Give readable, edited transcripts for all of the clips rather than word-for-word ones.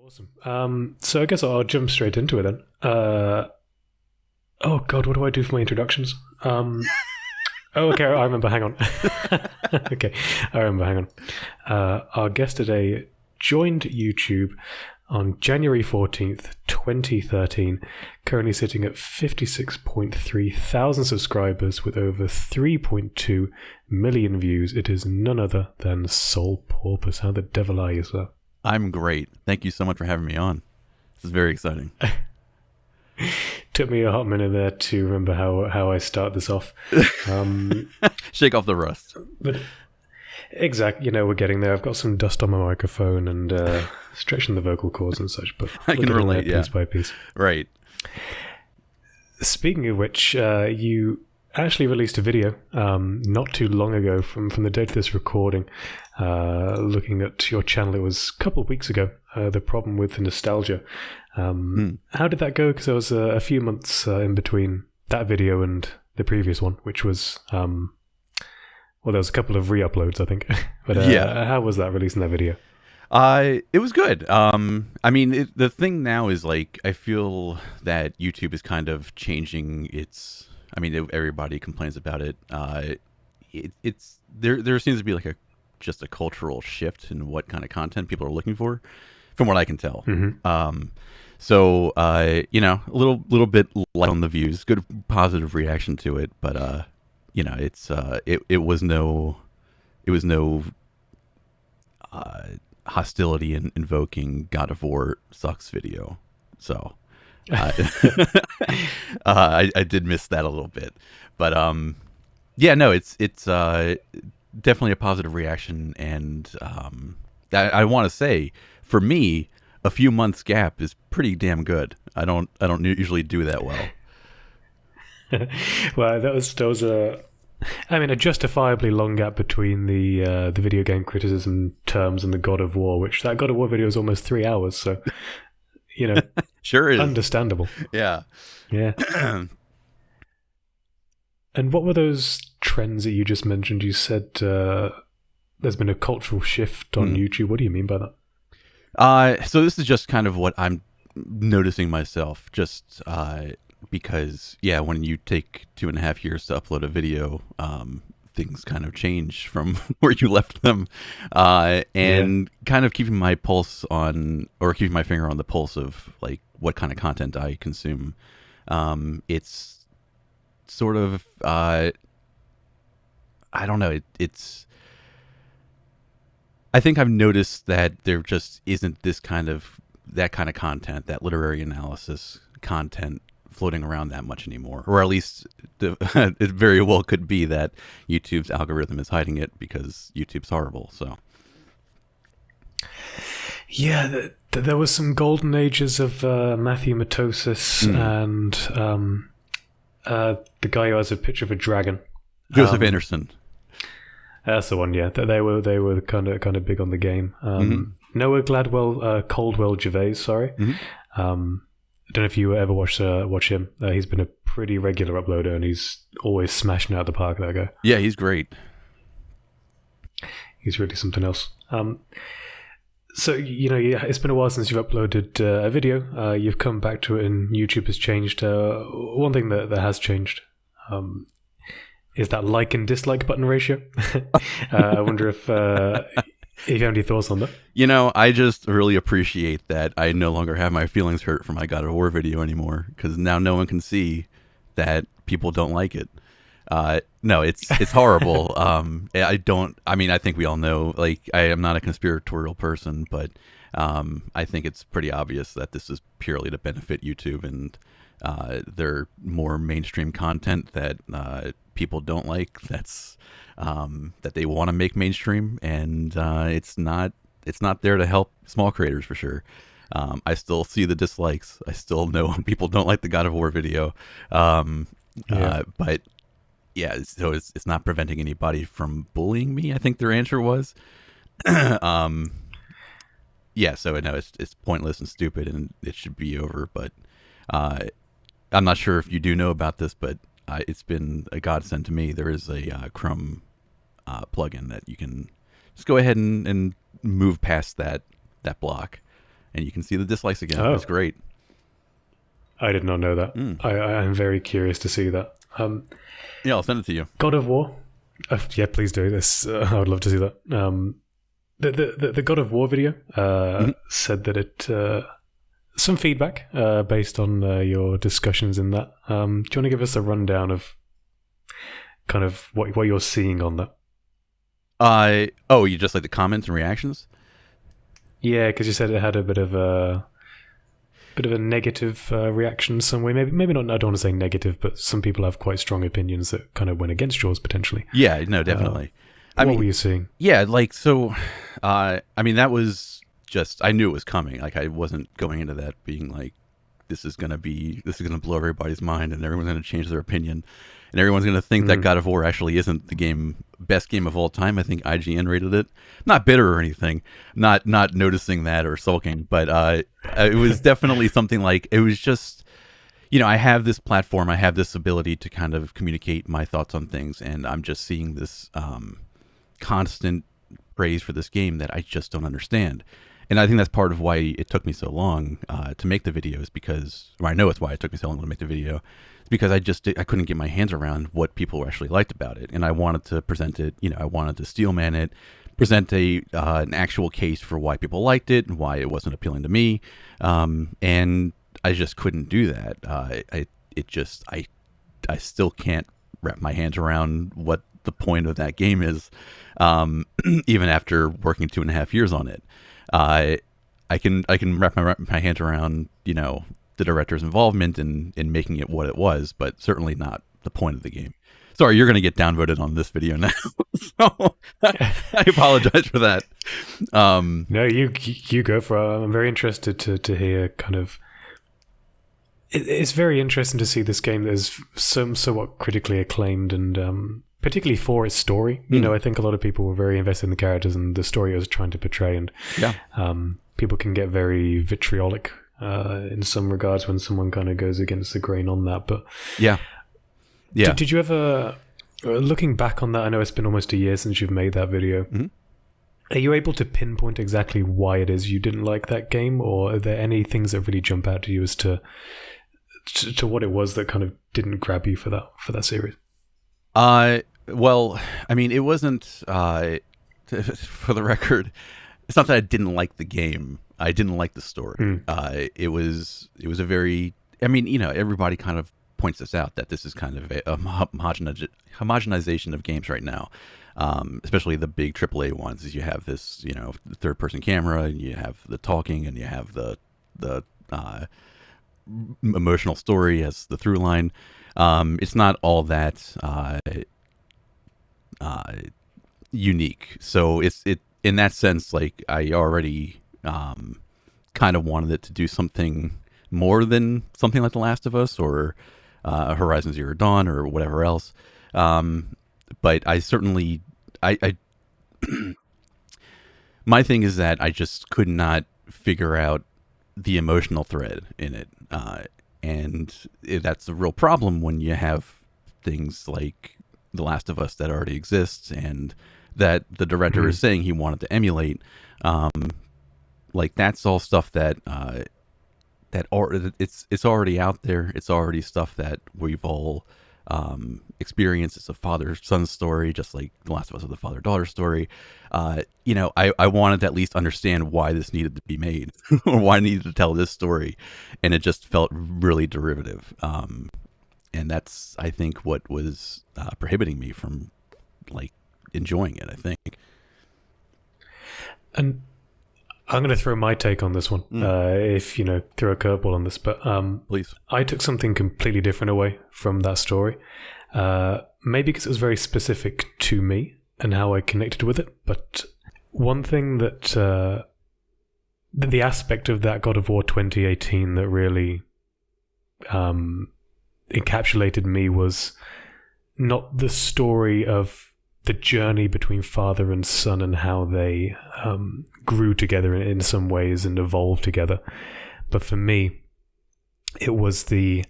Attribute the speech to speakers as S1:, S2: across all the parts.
S1: Awesome. So I guess I'll jump straight into it then. Oh God, what do I do for my introductions? Oh, okay, I remember. Hang on. Okay, I remember. Hang on. Our guest today joined YouTube on January 14th, 2013, currently sitting at 56.3 thousand subscribers with over 3.2 million views. It is none other than SolePorpoise. How the devil are you, sir?
S2: I'm great. Thank you so much for having me on. This is very exciting.
S1: Took me a hot minute there to remember how I start this off.
S2: Shake off the rust.
S1: But exactly, we're getting there. I've got some dust on my microphone and stretching the vocal cords and such, but
S2: I can relate,
S1: piece by piece.
S2: Right.
S1: Speaking of which, you actually released a video not too long ago from the date of this recording, looking at your channel. It was a couple of weeks ago, the problem with nostalgia. How did that go? Because there was a few months in between that video and the previous one, which was, well, there was a couple of re-uploads, I think. But
S2: yeah.
S1: How was that releasing that video?
S2: It was good. I mean, the thing now is like, I feel that YouTube is kind of changing its, I mean, everybody complains about it. It's there seems to be like just a cultural shift in what kind of content people are looking for, from what I can tell.
S1: Mm-hmm.
S2: So, a little bit light on the views, good positive reaction to it, but, it was no hostility in invoking God of War sucks video. So, I did miss that a little bit, but, it's definitely a positive reaction. And, I want to say, for me, a few months gap is pretty damn good. I don't usually do that well.
S1: Well, that was a justifiably long gap between the video game criticism terms and the God of War, which that God of War video is almost 3 hours. So,
S2: sure is
S1: understandable.
S2: Yeah.
S1: And what were those trends that you just mentioned? You said there's been a cultural shift on YouTube. What do you mean by that?
S2: So this is just kind of what I'm noticing myself, just because, when you take 2.5 years to upload a video, things kind of change from where you left them, and kind of keeping my pulse on, or keeping my finger on the pulse of like what kind of content I consume. It's sort of, I don't know, I think I've noticed that there just isn't that kind of content, that literary analysis content floating around that much anymore. Or at least it very well could be that YouTube's algorithm is hiding it because YouTube's horrible. So,
S1: yeah, there was some golden ages of Matthew Matosis and the guy who has a picture of a dragon,
S2: Joseph Anderson.
S1: That's the one, yeah. They were kind of big on the game. Noah Gladwell, Caldwell Gervais, sorry. I don't know if you ever watch him. He's been a pretty regular uploader, and he's always smashing out the park, that guy.
S2: Yeah, he's great.
S1: He's really something else. So, it's been a while since you've uploaded a video. You've come back to it, and YouTube has changed. One thing that has changed is that like and dislike button ratio. I wonder if you have any thoughts on that.
S2: I just really appreciate that I no longer have my feelings hurt for my God of War video anymore, because now no one can see that people don't like it. No, it's horrible. I think we all know, like, I am not a conspiratorial person, but I think it's pretty obvious that this is purely to benefit YouTube and their more mainstream content that people don't like, that's that they want to make mainstream, and it's not there to help small creators for sure. I still see the dislikes. I still know when people don't like the God of War video, but yeah, so it's not preventing anybody from bullying me, I think their answer was. So I know it's pointless and stupid and it should be over, but I'm not sure if you do know about this, but it's been a godsend to me. There is a Chrome plugin that you can just go ahead and move past that block. and you can see the dislikes again.
S1: Oh.
S2: It's great.
S1: I did not know that. I'm very curious to see that.
S2: Yeah, I'll send it to you.
S1: God of War. Yeah, please do this. I would love to see that. The God of War video said that it some feedback based on your discussions in that. Do you want to give us a rundown of kind of what you're seeing on that?
S2: You just like the comments and reactions?
S1: Yeah, because you said it had a bit of a negative reaction some way. Maybe not. I don't want to say negative, but some people have quite strong opinions that kind of went against yours potentially.
S2: Yeah, no, definitely.
S1: What were you seeing?
S2: Yeah, like so. That was just, I knew it was coming. Like, I wasn't going into that being like, this is gonna blow everybody's mind, and everyone's gonna change their opinion, and everyone's gonna think that God of War actually isn't the best game of all time. I think IGN rated it. Not bitter or anything, not noticing that or sulking, but it was definitely something like, it was just, I have this platform, I have this ability to kind of communicate my thoughts on things, and I'm just seeing this constant praise for this game that I just don't understand. And I think that's part of why it took me so long to make the videos, because, or I know it's why it took me so long to make the video. It's because I couldn't get my hands around what people actually liked about it, and I wanted to present it. I wanted to steelman it, present an actual case for why people liked it and why it wasn't appealing to me, and I just couldn't do that. I still can't wrap my hands around what the point of that game is, even after working 2.5 years on it. I can wrap my hands around, the director's involvement in making it what it was, but certainly not the point of the game. Sorry, you're going to get downvoted on this video now, so I apologize for that.
S1: No, you go for it. I'm very interested to hear kind of. It's very interesting to see this game that is somewhat critically acclaimed, and particularly for its story. I think a lot of people were very invested in the characters and the story it was trying to portray, and people can get very vitriolic in some regards when someone kind of goes against the grain on that. But
S2: yeah.
S1: Did you ever, looking back on that, I know it's been almost a year since you've made that video. Are you able to pinpoint exactly why it is you didn't like that game, or are there any things that really jump out to you as to what it was that kind of didn't grab you for that series?
S2: Well, it wasn't, for the record, it's not that I didn't like the game. I didn't like the story. It was a very, everybody kind of points this out, that this is kind of a homogenization of games right now. Especially the big AAA ones, is you have this, third person camera, and you have the talking, and you have the emotional story as the through line. It's not all that unique. So it in that sense, like, I already kind of wanted it to do something more than something like The Last of Us or Horizon Zero Dawn or whatever else. But I certainly, my thing is that I just could not figure out the emotional thread in it. And that's a real problem when you have things like The Last of Us that already exists and that the director is saying he wanted to emulate. Like, that's all stuff that it's already out there. It's already stuff that we've all experienced. It's a father-son story, just like The Last of Us is a father-daughter story. I wanted to at least understand why this needed to be made or why I needed to tell this story, and it just felt really derivative. And that's, I think, what was prohibiting me from, like, enjoying it, I think.
S1: And I'm going to throw my take on this one, if, throw a curveball on this. But
S2: please.
S1: I took something completely different away from that story. Maybe because it was very specific to me and how I connected with it. But one thing that the aspect of that God of War 2018 that really encapsulated me was not the story of the journey between father and son and how they grew together in some ways and evolved together. But for me, it was the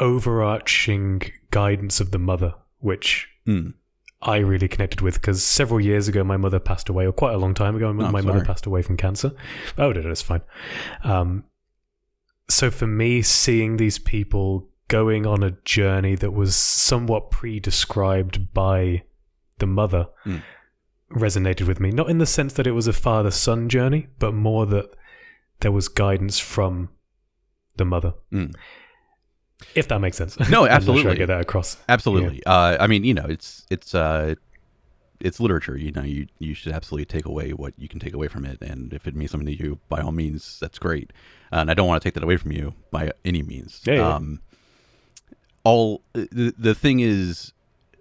S1: overarching guidance of the mother, which I really connected with, because several years ago my mother passed away, or quite a long time ago, my mother passed away from cancer. Oh, no, it's fine. So for me, seeing these people going on a journey that was somewhat pre-described by the mother resonated with me. Not in the sense that it was a father-son journey, but more that there was guidance from the mother. If that makes sense.
S2: No, absolutely.
S1: I'm not sure I get that across.
S2: Absolutely. Yeah. I mean, it's literature. You should absolutely take away what you can take away from it, and if it means something to you, by all means, that's great. And I don't want to take that away from you by any means.
S1: Yeah.
S2: The thing is,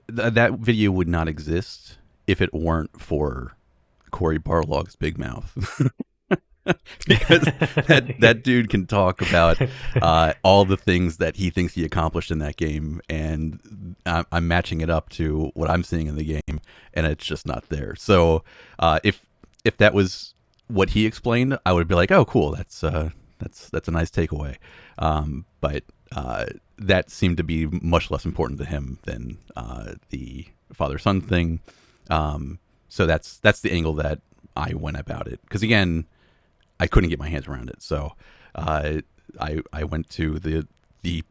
S2: that video would not exist if it weren't for Cory Barlog's big mouth. Because that dude can talk about all the things that he thinks he accomplished in that game, and I'm matching it up to what I'm seeing in the game, and it's just not there. So if that was what he explained, I would be like, oh, cool, that's a nice takeaway. But that seemed to be much less important to him than the father-son thing. So that's the angle that I went about it. Because again, I couldn't get my hands around it, so I went to the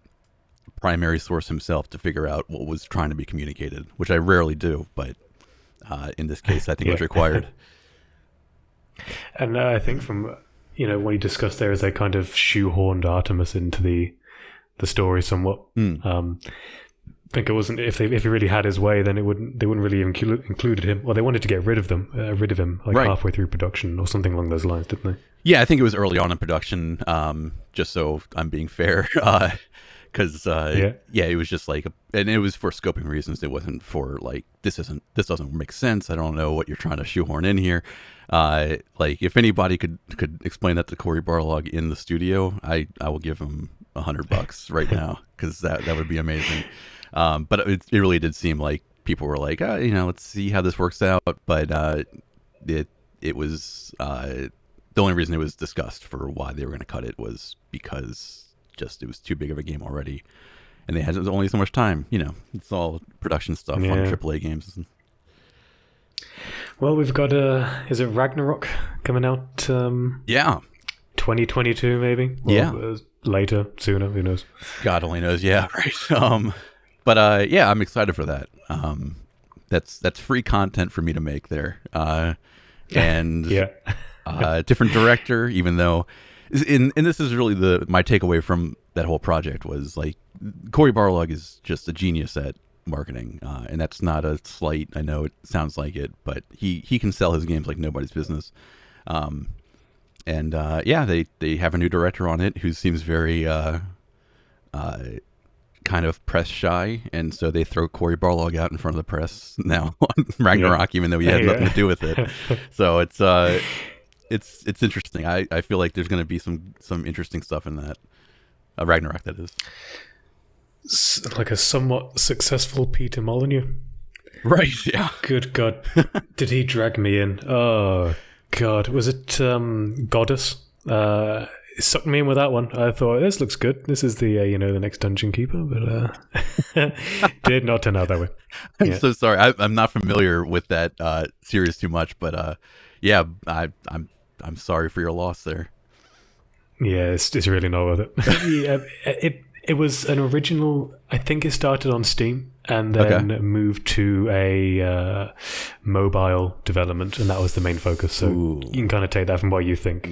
S2: primary source himself to figure out what was trying to be communicated, which I rarely do, but in this case, I think it was required.
S1: And I think from what you discussed there is they kind of shoehorned Artemis into the story somewhat. I think it wasn't if he really had his way, then they wouldn't really included him. Well, they wanted to get rid of him like halfway through production or something along those lines, didn't they?
S2: Yeah, I think it was early on in production. Just so I'm being fair, because it was just like, and it was for scoping reasons. It wasn't for like this doesn't make sense. I don't know what you're trying to shoehorn in here. Like if anybody could explain that to Cory Barlog in the studio, I will give him $100 right now, because that would be amazing. But it really did seem like people were like, let's see how this works out. But it was the only reason it was discussed for why they were going to cut it was because just it was too big of a game already, and they had only so much time. It's all production stuff on AAA games.
S1: Well, we've got is it Ragnarok coming out? 2022 maybe. Well, later, sooner, who knows?
S2: God only knows. Yeah, right. But I'm excited for that. That's free content for me to make there. And different director, even though, and this is really my takeaway from that whole project was like, Cory Barlog is just a genius at marketing, and that's not a slight. I know it sounds like it, but he can sell his games like nobody's business. And they have a new director on it who seems very kind of press shy, and so they throw Cory Barlog out in front of the press now on Ragnarok, even though he had nothing to do with it. So it's interesting. I feel like there's going to be some interesting stuff in that Ragnarok. That is
S1: like a somewhat successful Peter Molyneux.
S2: Right. Yeah.
S1: Good God, did he drag me in? Oh God, was it Goddess? It sucked me in with that one. I thought, this looks good. This is the the next Dungeon Keeper, but did not turn out that way.
S2: I'm so sorry. I'm not familiar with that series too much, but I'm sorry for your loss there.
S1: Yeah, it's really not worth it. It was an original. I think it started on Steam and then moved to a mobile development, and that was the main focus. So you can kind of take that from what you think,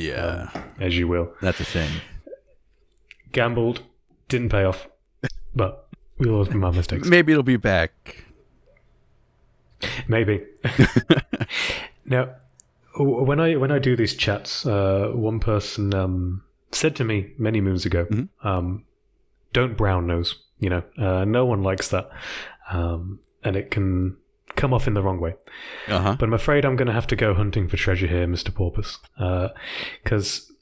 S1: as you will.
S2: That's a shame.
S1: Gambled, didn't pay off, but we all have my mistakes.
S2: Maybe it'll be back.
S1: Maybe. Now, when I do these chats, one person said to me many moons ago, don't brown nose, no one likes that, and it can come off in the wrong way. But I'm afraid I'm going to have to go hunting for treasure here, Mr. Porpoise, because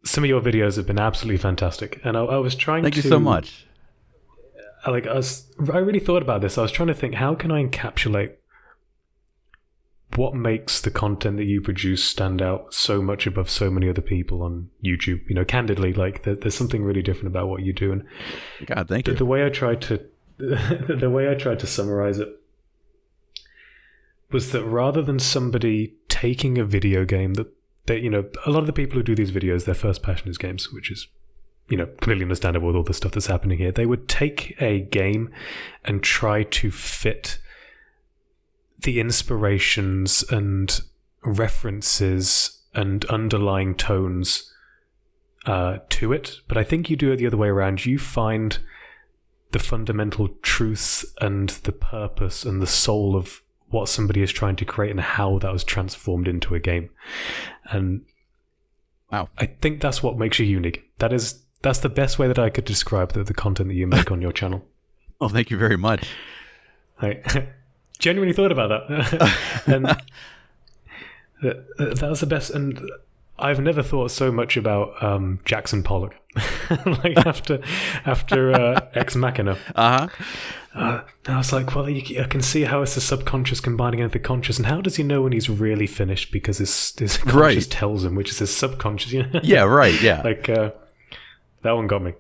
S1: some of your videos have been absolutely fantastic, and I was trying
S2: Thank you so much.
S1: I really thought about this. I was trying to think, how can I encapsulate what makes the content that you produce stand out so much above so many other people on YouTube? Candidly, like there's something really different about what you do. And
S2: God, thank you.
S1: The way I tried to summarize it was that rather than somebody taking a video game that they, a lot of the people who do these videos, their first passion is games, which is, completely understandable with all the stuff that's happening here. They would take a game and try to fit the inspirations and references and underlying tones to it. But I think you do it the other way around. You find the fundamental truth and the purpose and the soul of what somebody is trying to create and how that was transformed into a game. And
S2: wow,
S1: I think that's what makes you unique. That's the best way that I could describe the content that you make on your channel.
S2: Well, thank you very much.
S1: I genuinely thought about that. And that was the best. And I've never thought so much about Jackson Pollock. Like after Ex Machina. I was like, well, I can see how it's the subconscious combining with the conscious, and how does he know when he's really finished? Because his conscious tells him, which is his subconscious.
S2: Yeah, right. Yeah,
S1: like that one got me.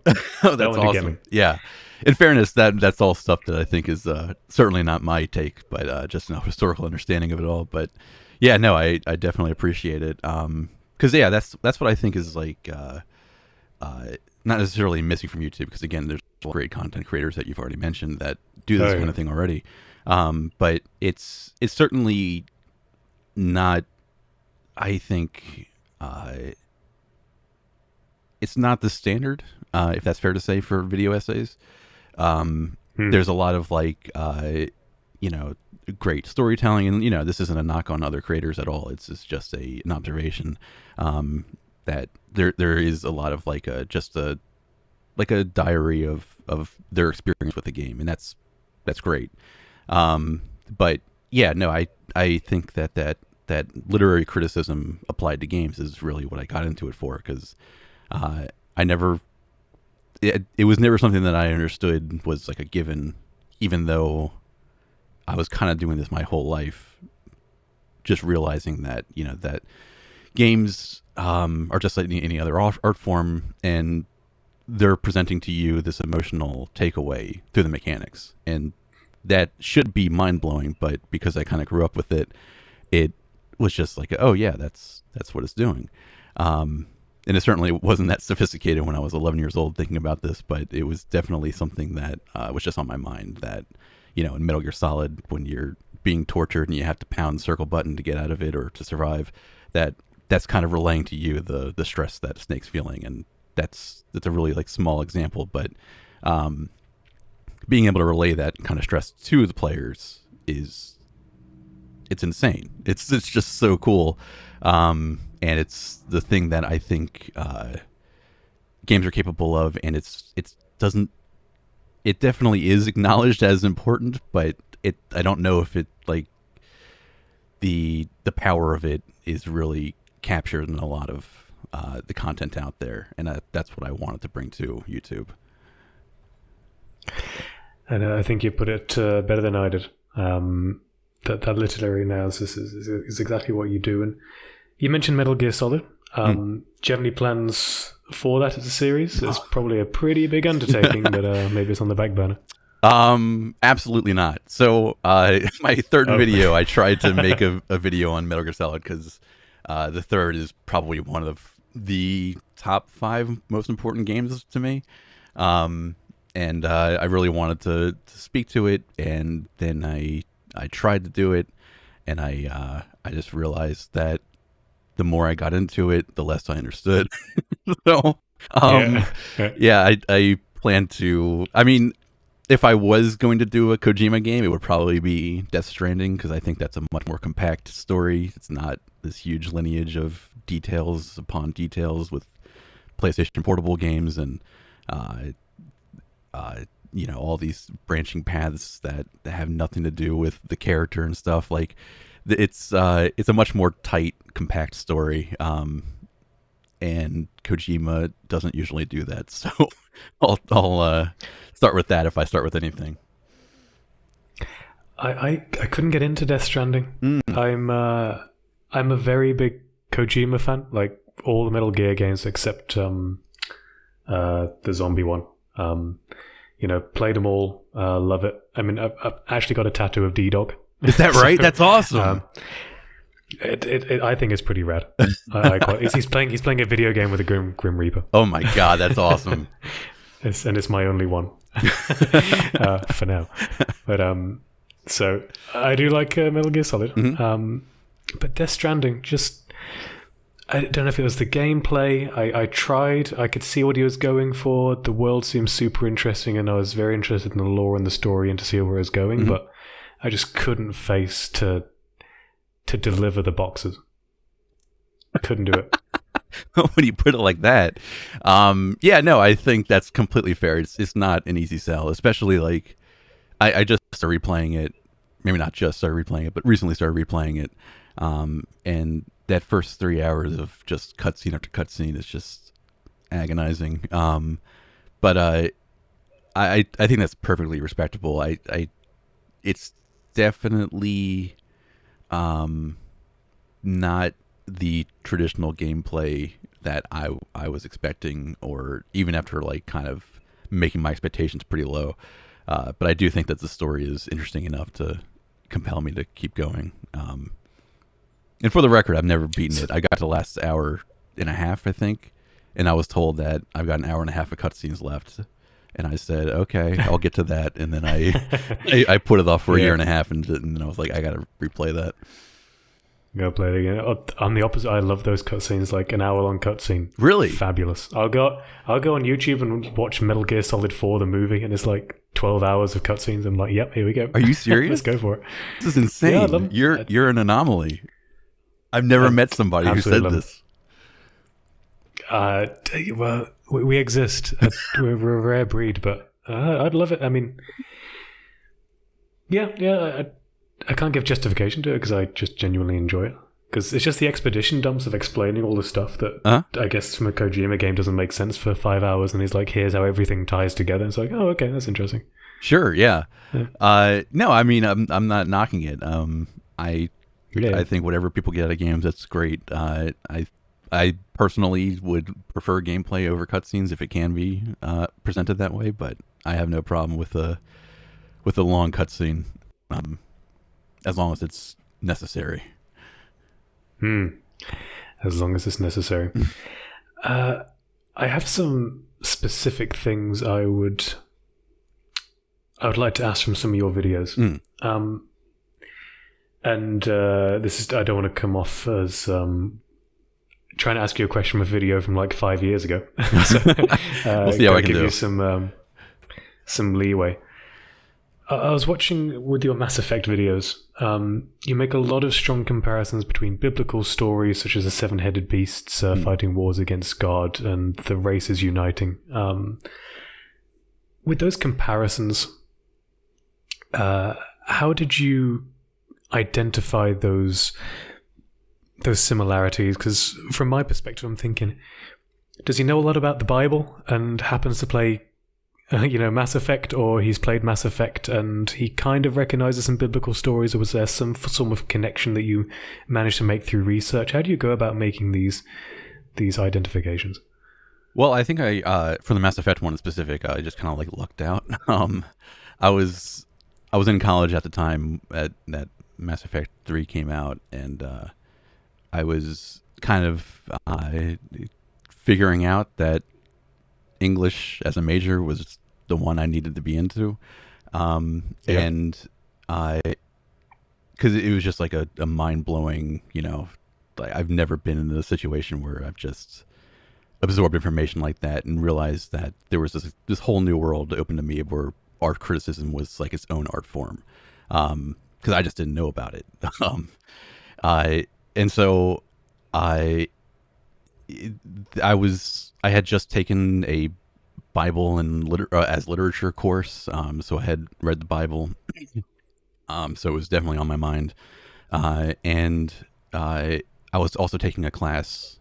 S2: Oh, that's awesome. Did get me. Yeah. In fairness, that's all stuff that I think is certainly not my take, but just a historical understanding of it all. But yeah, no, I definitely appreciate it. Because that's what I think is like not necessarily missing from YouTube. Because again, there's great content creators that you've already mentioned that do this kind of thing already. But it's certainly not. I think it's not the standard, if that's fair to say, for video essays. There's a lot of like, great storytelling, and this isn't a knock on other creators at all. It's just an observation that there is a lot of like a diary of their experience with the game, and that's great. But yeah, no, I think that literary criticism applied to games is really what I got into it for, because it was never something that I understood was like a given, even though I was kind of doing this my whole life, just realizing that, that games are just like any other art form, and they're presenting to you this emotional takeaway through the mechanics. And that should be mind-blowing, but because I kind of grew up with it, it was just like, oh yeah, that's what it's doing. And it certainly wasn't that sophisticated when I was 11 years old thinking about this, but it was definitely something that was just on my mind, that, in Metal Gear Solid, when you're being tortured and you have to pound the circle button to get out of it or to survive, that's kind of relaying to you the stress that Snake's feeling. And that's a really like small example, but being able to relay that kind of stress to the players it's insane. It's just so cool. And it's the thing that I think games are capable of, and it definitely is acknowledged as important, but I don't know if it like the power of it is really captured in a lot of the content out there, and that's what I wanted to bring to YouTube.
S1: And I think you put it better than I did. That literary analysis is exactly what you do. And you mentioned Metal Gear Solid. Do you have any plans for that as a series? It's probably a pretty big undertaking, but maybe it's on the back burner.
S2: Absolutely not. So my third video, I tried to make a video on Metal Gear Solid, because the third is probably one of the top 5 most important games to me. And I really wanted to speak to it, and then I tried to do it, and I just realized that the more I got into it, the less I understood. So, I plan to. I mean, if I was going to do a Kojima game, it would probably be Death Stranding, because I think that's a much more compact story. It's not this huge lineage of details upon details with PlayStation Portable games and all these branching paths that have nothing to do with the character and stuff. Like, it's a much more tight, compact story, and Kojima doesn't usually do that. So I'll start with that if I start with anything.
S1: I couldn't get into Death Stranding. I'm a very big Kojima fan, like all the Metal Gear games except the zombie one. Played them all, love it. I mean, I've actually got a tattoo of D-Dog
S2: Is that right?
S1: So,
S2: That's awesome.
S1: I think it's pretty rad. He's playing a video game with a Grim Reaper.
S2: Oh my god, that's awesome.
S1: It's my only one for now. But so I do like Metal Gear Solid. But Death Stranding, just I don't know if it was the gameplay. I tried. I could see what he was going for. The world seemed super interesting, and I was very interested in the lore and the story and to see where it was going. But I just couldn't face to deliver the boxes. I couldn't do it.
S2: When you put it like that, yeah, no, I think that's completely fair. It's not an easy sell, especially like I just started replaying it. Maybe not just started replaying it, but recently started replaying it. And that first 3 hours of just cutscene after cutscene is just agonizing. But I think that's perfectly respectable. It's definitely not the traditional gameplay that I was expecting, or even after like kind of making my expectations pretty low. But I do think that the story is interesting enough to compel me to keep going. And for the record, I've never beaten it. I got to the last hour and a half, I think, and I was told that I've got an hour and a half of cutscenes left. And I said, okay, I'll get to that. And then I put it off for a year and a half, and then I was like, I got to replay that.
S1: Go play it again. I'm the opposite. I love those cutscenes, like an hour-long cutscene.
S2: Really?
S1: Fabulous. I'll go on YouTube and watch Metal Gear Solid 4, the movie, and it's like 12 hours of cutscenes. I'm like, yep, here we go.
S2: Are you serious?
S1: Let's go for it.
S2: This is insane. Yeah, you're an anomaly. I've never met somebody who said this.
S1: Well, we exist. We're a rare breed, but I'd love it. I mean, yeah. I can't give justification to it because I just genuinely enjoy it. Because it's just the expedition dumps of explaining all the stuff that I guess from a Kojima game doesn't make sense for 5 hours, and he's like, here's how everything ties together. It's like, oh, okay, that's interesting.
S2: Sure, yeah. No, I mean, I'm not knocking it. I think whatever people get out of games, that's great. I personally would prefer gameplay over cutscenes if it can be presented that way, but I have no problem with a long cutscene, as long as it's necessary.
S1: As long as it's necessary. I have some specific things I would like to ask from some of your videos. And this is, I don't want to come off as trying to ask you a question from a video from like 5 years ago. So,
S2: we'll see how I can
S1: give
S2: do.
S1: You some leeway. I was watching with your Mass Effect videos. You make a lot of strong comparisons between biblical stories such as the seven-headed beasts fighting wars against God and the races uniting. With those comparisons, how did you identify those similarities? Because from my perspective, I'm thinking, does he know a lot about the Bible and happens to play Mass Effect, or he's played Mass Effect and he kind of recognizes some biblical stories, or was there some form of connection that you managed to make through research? How do you go about making these identifications?
S2: Well, I think for the Mass Effect one in specific, I just kind of like lucked out. I was in college at the time that Mass Effect 3 came out, and I was kind of figuring out that English as a major was the one I needed to be into. And because it was just like a mind-blowing, like I've never been in a situation where I've just absorbed information like that and realized that there was this whole new world open to me where art criticism was like its own art form. Because I just didn't know about it. And so I had just taken a Bible and as literature course, so I had read the Bible, so it was definitely on my mind, and I was also taking a class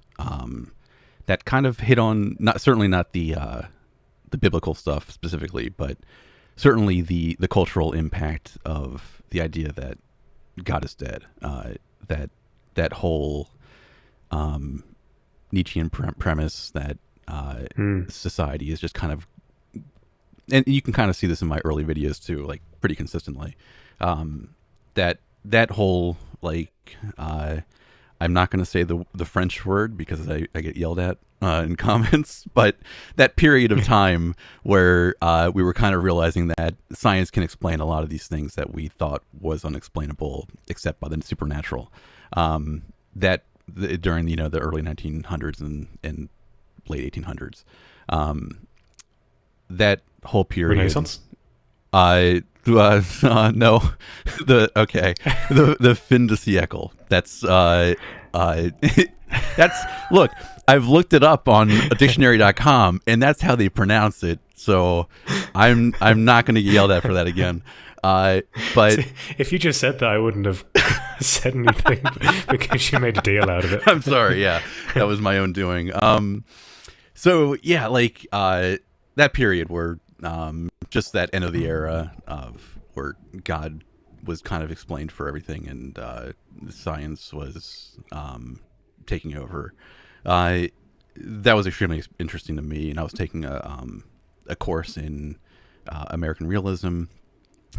S2: that kind of hit on certainly not the biblical stuff specifically, but certainly the cultural impact of the idea that God is dead, that whole Nietzschean premise that society is just kind of, and you can kind of see this in my early videos too, like pretty consistently, that that whole like I'm not going to say the French word because I get yelled at in comments, but that period of time where we were kind of realizing that science can explain a lot of these things that we thought was unexplainable except by the supernatural. During the early 1900s and late 1800s, that whole period.
S1: Renaissance.
S2: No, the fin de siècle. That's that's look. I've looked it up on dictionary.com, and that's how they pronounce it. So I'm not going to get yelled at for that again. But
S1: if you just said that, I wouldn't have said anything because you made a deal out of it.
S2: I'm sorry. Yeah, that was my own doing. So yeah, like that period where just that end of the era of where God was kind of explained for everything, and science was taking over. That was extremely interesting to me, and I was taking a course in American realism,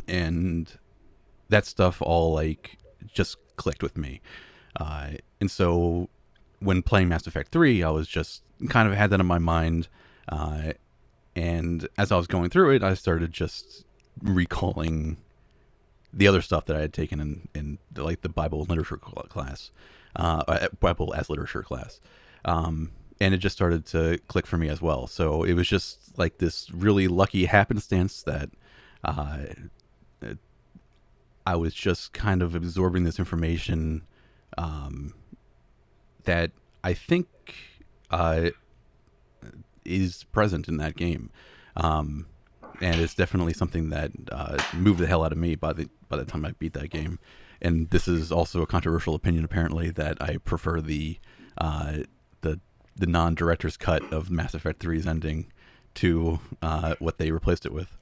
S2: and that stuff all like just clicked with me. And so when playing Mass Effect 3, I was just kind of had that in my mind. And as I was going through it, I started just recalling the other stuff that I had taken in like the Bible literature class, Bible as literature class. And it just started to click for me as well. So it was just like this really lucky happenstance that I was just kind of absorbing this information that I think is present in that game, and it's definitely something that moved the hell out of me by the time I beat that game. And this is also a controversial opinion, apparently, that I prefer the non-director's cut of Mass Effect 3's ending to what they replaced it with.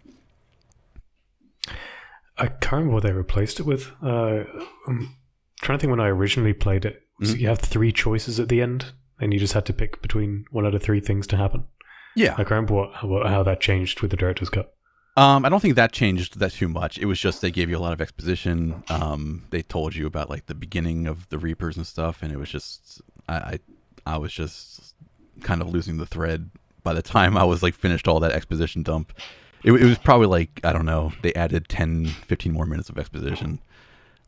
S1: I can't remember what they replaced it with. I'm trying to think when I originally played it. So you have 3 choices at the end, and you just had to pick between one out of 3 things to happen.
S2: Yeah.
S1: I can't remember how that changed with the director's cut.
S2: I don't think that changed that too much. It was just they gave you a lot of exposition. They told you about like the beginning of the Reapers and stuff, and it was just I was just kind of losing the thread by the time I was like finished all that exposition dump. It was probably like, I don't know, they added 10, 15 more minutes of exposition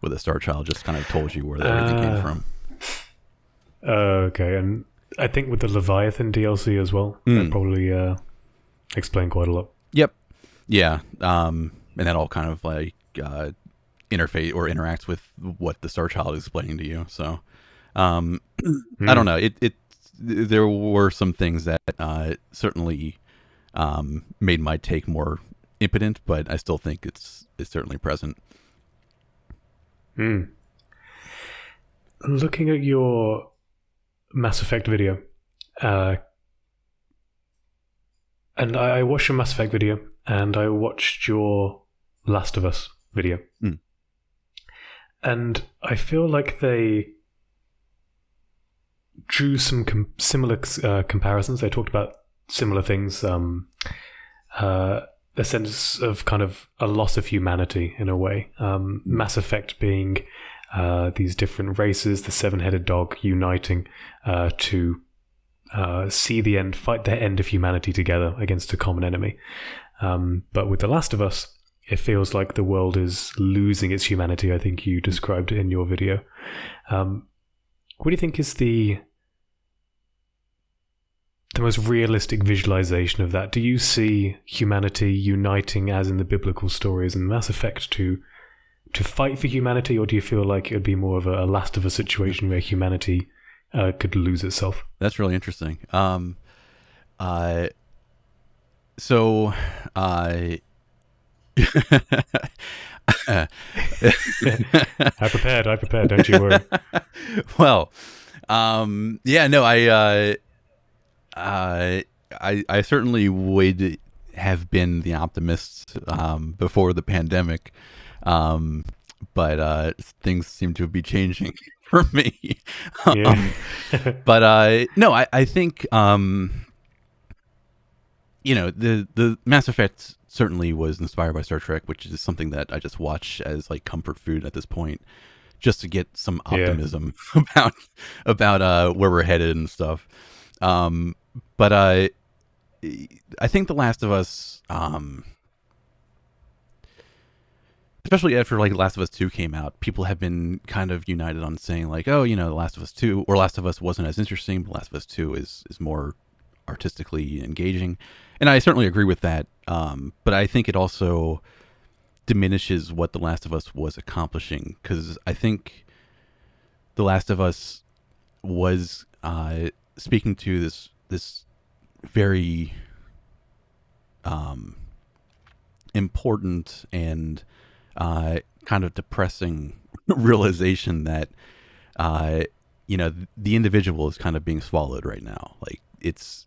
S2: with a Star Child, just kind of told you where everything came from.
S1: Okay, and I think with the Leviathan DLC as well, that probably explained quite a lot.
S2: Yep. Yeah. And that all kind of like interface or interacts with what the Star Child is explaining to you. So I don't know. There were some things that certainly made my take more impotent, but I still think it's certainly present.
S1: Looking at your Mass Effect video, and I watched your Mass Effect video, and I watched your Last of Us video, and I feel like they drew some similar comparisons. They talked about similar things, a sense of kind of a loss of humanity in a way. Mass Effect being these different races, the 7-headed dog uniting to see the end, fight the end of humanity together against a common enemy. But with The Last of Us, it feels like the world is losing its humanity. I think you described it in your video. What do you think is the most realistic visualization of that? Do you see humanity uniting as in the biblical stories in Mass Effect to fight for humanity, or do you feel like it would be more of a Last of Us situation where humanity could lose itself?
S2: That's really interesting. I
S1: prepared, don't you worry.
S2: Well, yeah, no, I certainly would have been the optimist before the pandemic, but things seem to be changing for me. But no, I think the Mass Effect certainly was inspired by Star Trek, which is something that I just watch as like comfort food at this point, just to get some optimism about where we're headed and stuff. But I think The Last of Us, especially after like Last of Us 2 came out, people have been kind of united on saying like, oh, The Last of Us 2 or Last of Us wasn't as interesting, but Last of Us 2 is more artistically engaging. And I certainly agree with that. But I think it also diminishes what The Last of Us was accomplishing, because I think The Last of Us was speaking to this very important and kind of depressing realization that the individual is kind of being swallowed right now. Like that's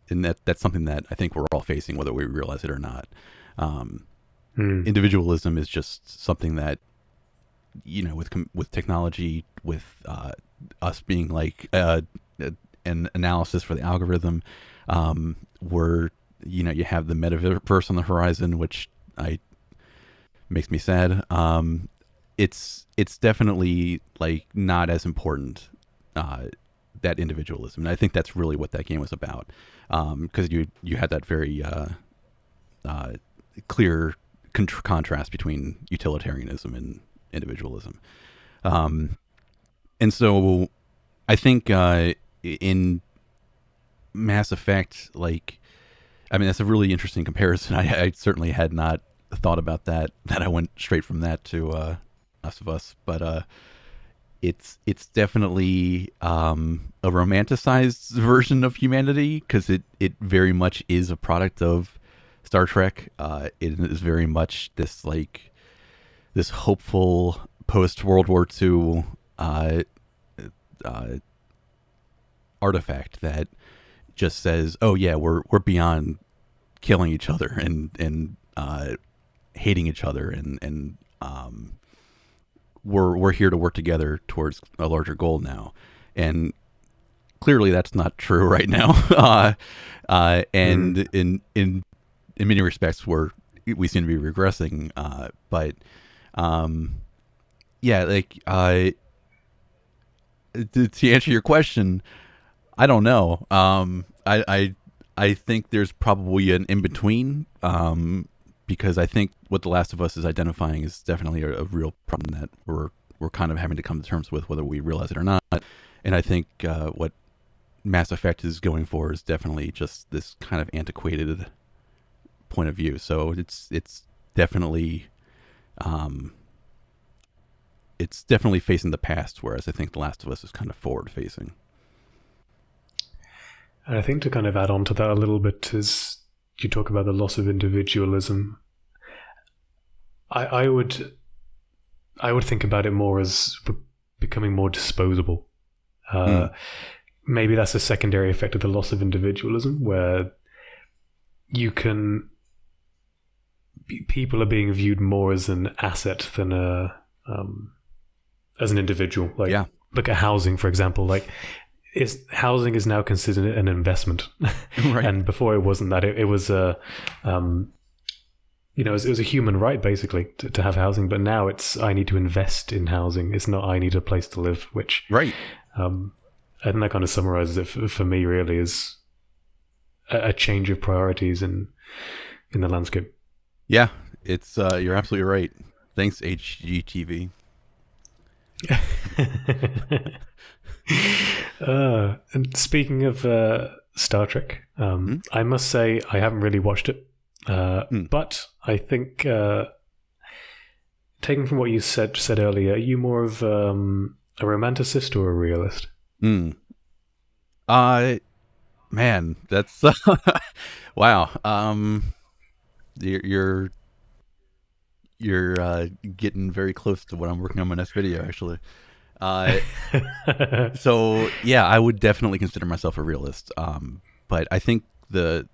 S2: something that I think we're all facing, whether we realize it or not. Individualism is just something that with technology, with us being like an analysis for the algorithm, where you have the metaverse on the horizon, which makes me sad. It's definitely like not as important, that individualism, and I think that's really what that game was about, because you had that very clear contrast between utilitarianism and individualism, and so I think in Mass Effect, like, I mean, that's a really interesting comparison. I certainly had not thought about that I went straight from that to Last of Us, but it's definitely a romanticized version of humanity, because it very much is a product of Star Trek. It is very much this hopeful post World War II artifact that just says, oh yeah, we're beyond killing each other and hating each other, and we're here to work together towards a larger goal now. And clearly that's not true right now. And in many respects we seem to be regressing, but yeah, like to answer your question, I don't know. I think there's probably an in between, because I think what The Last of Us is identifying is definitely a real problem that we're kind of having to come to terms with, whether we realize it or not. And I think what Mass Effect is going for is definitely just this kind of antiquated point of view. So it's definitely facing the past, whereas I think The Last of Us is kind of forward facing.
S1: And I think to kind of add on to that a little bit, is you talk about the loss of individualism. I would think about it more as becoming more disposable. Maybe that's a secondary effect of the loss of individualism, where people are being viewed more as an asset than as an individual. Like, look at housing, for example. Like, housing is now considered an investment, right. And before it wasn't that. It was a it was a human right, basically, to have housing. But now it's, I need to invest in housing. It's not, I need a place to live. Which,
S2: right.
S1: I think that kind of summarizes it for me. Really, is a change of priorities in the landscape.
S2: Yeah, it's you're absolutely right. Thanks, HGTV.
S1: And speaking of Star Trek, I must say I haven't really watched it, but I think, taking from what you said earlier, are you more of a romanticist or a realist?
S2: Man, that's wow. You're getting very close to what I'm working on my next video, actually. So yeah, I would definitely consider myself a realist. But I think my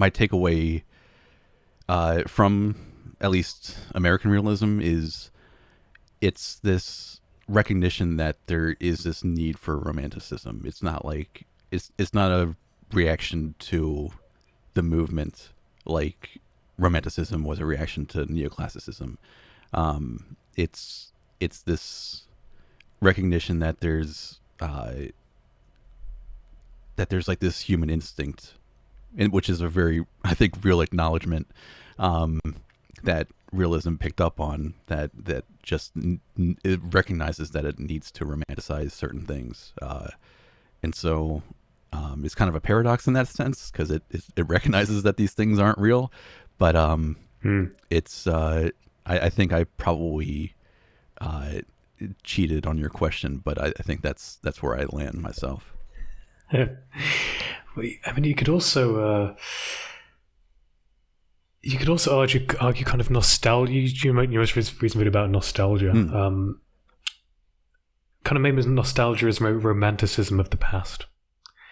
S2: takeaway from at least American realism is it's this recognition that there is this need for romanticism. It's not like it's not a reaction to the movement like Romanticism was a reaction to neoclassicism. It's this recognition that there's like this human instinct, which is a very, I think, real acknowledgement that realism picked up on, that just it recognizes that it needs to romanticize certain things, and so it's kind of a paradox in that sense, because it recognizes that these things aren't real, but it's I think I probably cheated on your question, but I think that's where I land myself.
S1: I mean, you could also argue kind of nostalgia. You made your most recent video about nostalgia. Kind of maybe nostalgia is romanticism of the past.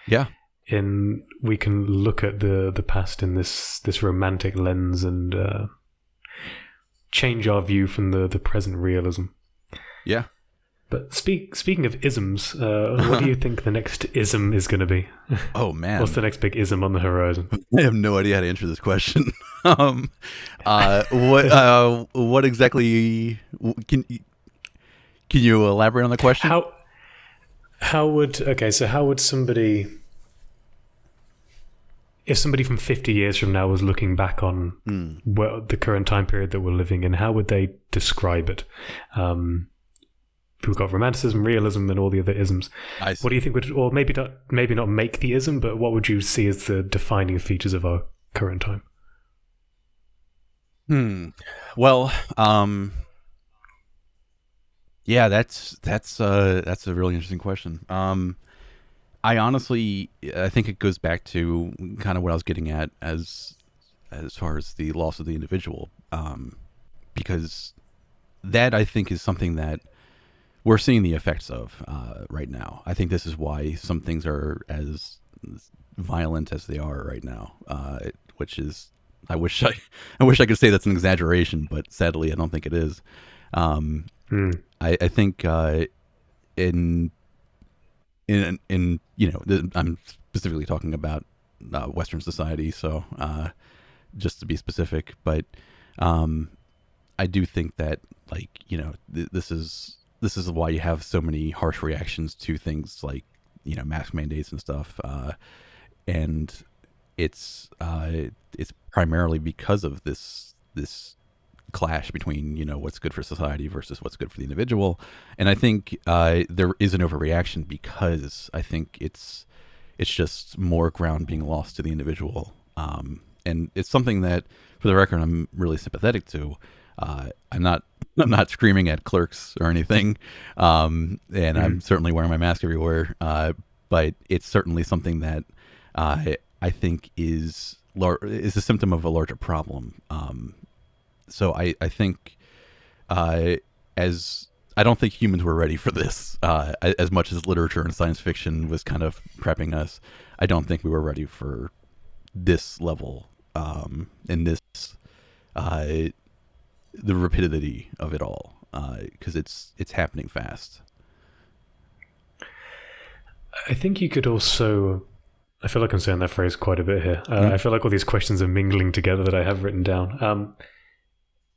S2: Yeah.
S1: We can look at the past in this romantic lens and change our view from the present realism.
S2: Yeah.
S1: But speaking of isms, what do you think the next ism is going to be?
S2: Oh, man.
S1: What's the next big ism on the horizon?
S2: I have no idea how to answer this question. What exactly can you elaborate on the question?
S1: How would somebody, if somebody from 50 years from now was looking back on the current time period that we're living in, how would they describe it? We've got romanticism, realism, and all the other isms. What do you think would, or maybe not make the ism, but what would you see as the defining features of our current time?
S2: Well, yeah, that's a really interesting question. I think it goes back to kind of what I was getting at as far as the loss of the individual, because that, I think, is something that we're seeing the effects of right now. I think this is why some things are as violent as they are right now, which is, I wish I could say that's an exaggeration, but sadly I don't think it is. I think in I'm specifically talking about Western society, so just to be specific, but I do think that, like, this is why you have so many harsh reactions to things like, mask mandates and stuff, and it's primarily because of this clash between what's good for society versus what's good for the individual. And I think there is an overreaction, because I think it's just more ground being lost to the individual, and it's something that, for the record, I'm really sympathetic to. I'm not screaming at clerks or anything, and I'm certainly wearing my mask everywhere, but it's certainly something that I think is a symptom of a larger problem. So I think as I don't think humans were ready for this, as much as literature and science fiction was kind of prepping us. I don't think we were ready for this level, and this the rapidity of it all, because it's happening fast.
S1: I think you could also, I feel like I'm saying that phrase quite a bit here. I feel like all these questions are mingling together that I have written down.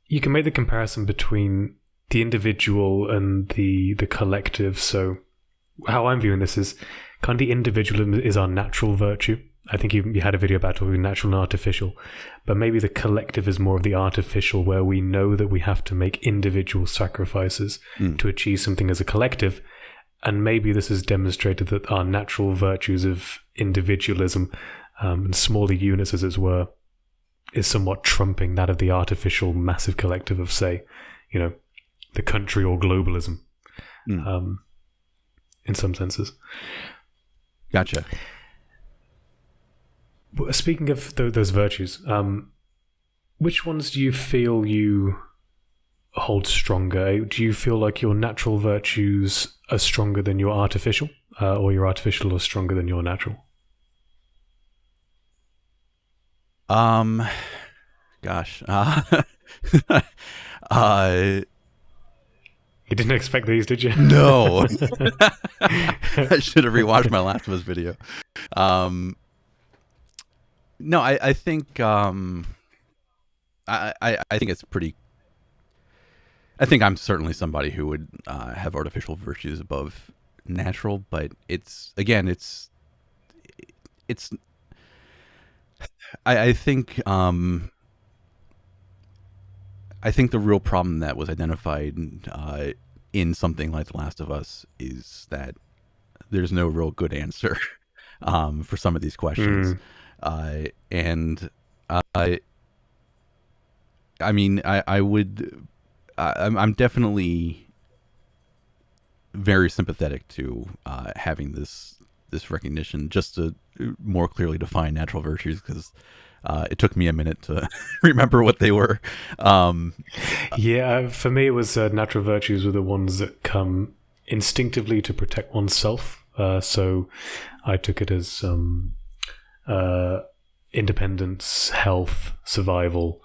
S1: You can make the comparison between the individual and the collective. So how I'm viewing this is kind of the individual is our natural virtue. I think you had a video about talking natural and artificial, but maybe the collective is more of the artificial, where we know that we have to make individual sacrifices to achieve something as a collective. And maybe this has demonstrated that our natural virtues of individualism, and smaller units, as it were, is somewhat trumping that of the artificial massive collective of, say, the country or globalism, in some senses.
S2: Gotcha.
S1: Speaking of those virtues, which ones do you feel you hold stronger? Do you feel like your natural virtues are stronger than your artificial, or your artificial are stronger than your natural?
S2: Gosh.
S1: You didn't expect these, did you?
S2: No. I should have rewatched my Last of Us video. No, I think I think it's pretty. I think I'm certainly somebody who would have artificial virtues above natural, but it's. I think I think the real problem that was identified in something like The Last of Us is that there's no real good answer for some of these questions, and I mean, I would, I'm definitely very sympathetic to having this recognition just to more clearly define natural virtues, because it took me a minute to remember what they were.
S1: Yeah, for me, it was natural virtues were the ones that come instinctively to protect oneself. So I took it as independence, health, survival,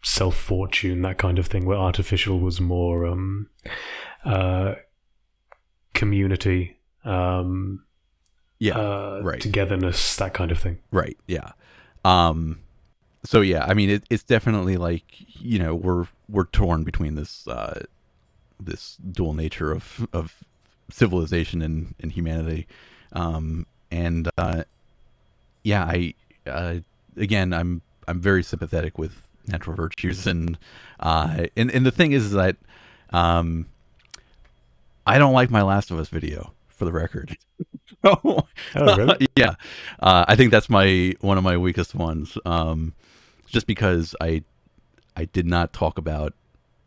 S1: self-fortune, that kind of thing, where artificial was more community,
S2: right.
S1: togetherness, that kind of thing.
S2: Right, yeah. So yeah, I mean, it's definitely like, you know, we're torn between this this dual nature of civilization and humanity, and yeah, again, I'm very sympathetic with natural virtues, and the thing is that I don't like my Last of Us video, for the record.
S1: Oh, really?
S2: Yeah, I think that's one of my weakest ones. Just because I did not talk about,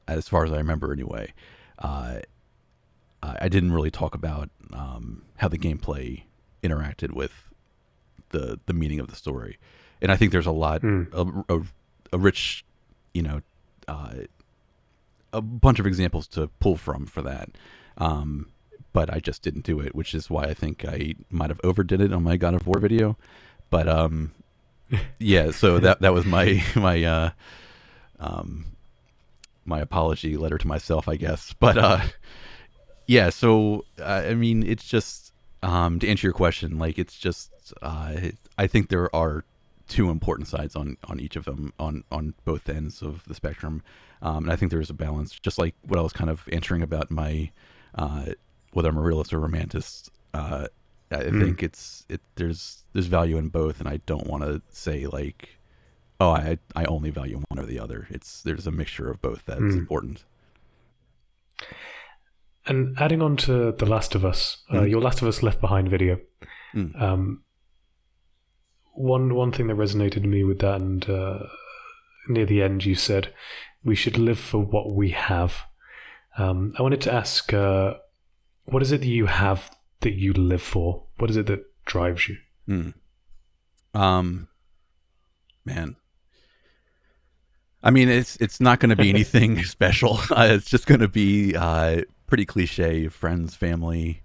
S2: as far as I remember anyway, I didn't really talk about how the gameplay interacted with the meaning of the story, and I think there's a lot a rich, you know, a bunch of examples to pull from for that. But I just didn't do it, which is why I think I might have overdid it on my God of War video. But yeah, so that was my my apology letter to myself, I guess. But yeah, so I mean, it's just to answer your question, like, it's just I think there are two important sides on each of them, on both ends of the spectrum, and I think there's a balance, just like what I was kind of answering about my whether I'm a realist or romanticist. I think there's value in both, and I don't want to say like, oh, I only value one or the other. There's a mixture of both that's important.
S1: And adding on to The Last of Us, your Last of Us Left Behind video, one thing that resonated with me with that, and near the end you said, we should live for what we have. I wanted to ask, what is it that you have that you live for? What is it that drives you?
S2: Man, I mean, it's not going to be anything special. It's just going to be pretty cliche: friends, family.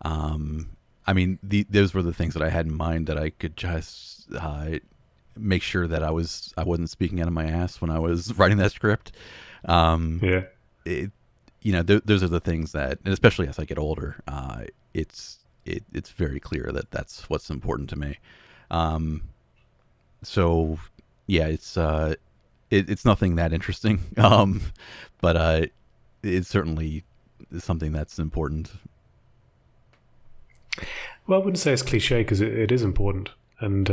S2: I mean, those were the things that I had in mind, that I could just make sure that I wasn't speaking out of my ass when I was writing that script. You know, those are the things that, and especially as I get older, it's very clear that that's what's important to me. So yeah, it's nothing that interesting, but it's certainly something that's important.
S1: Well, I wouldn't say it's cliche, because it is important, and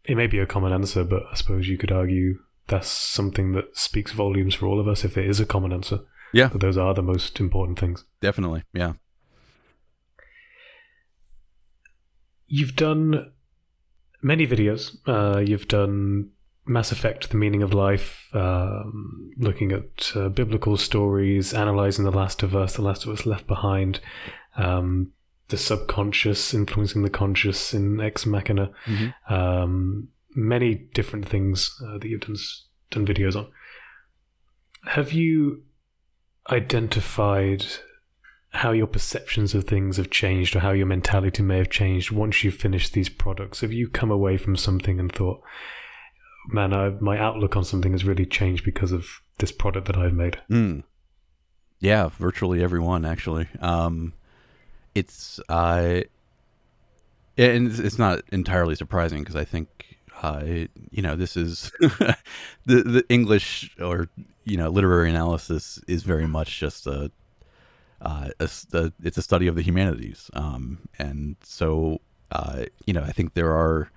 S1: it may be a common answer, but I suppose you could argue that's something that speaks volumes for all of us if it is a common answer.
S2: Yeah,
S1: but those are the most important things.
S2: Definitely, yeah.
S1: You've done many videos. You've done Mass Effect, The Meaning of Life, looking at biblical stories, analyzing The Last of Us Left Behind, the subconscious influencing the conscious in Ex Machina, many different things that you've done videos on. Have you identified how your perceptions of things have changed, or how your mentality may have changed once you've finished these products? Have you come away from something and thought, man, my outlook on something has really changed because of this product that I've made?
S2: Yeah, virtually everyone, actually. It's not entirely surprising, because I think this is the English or literary analysis is very much just it's a study of the humanities, and so I think there are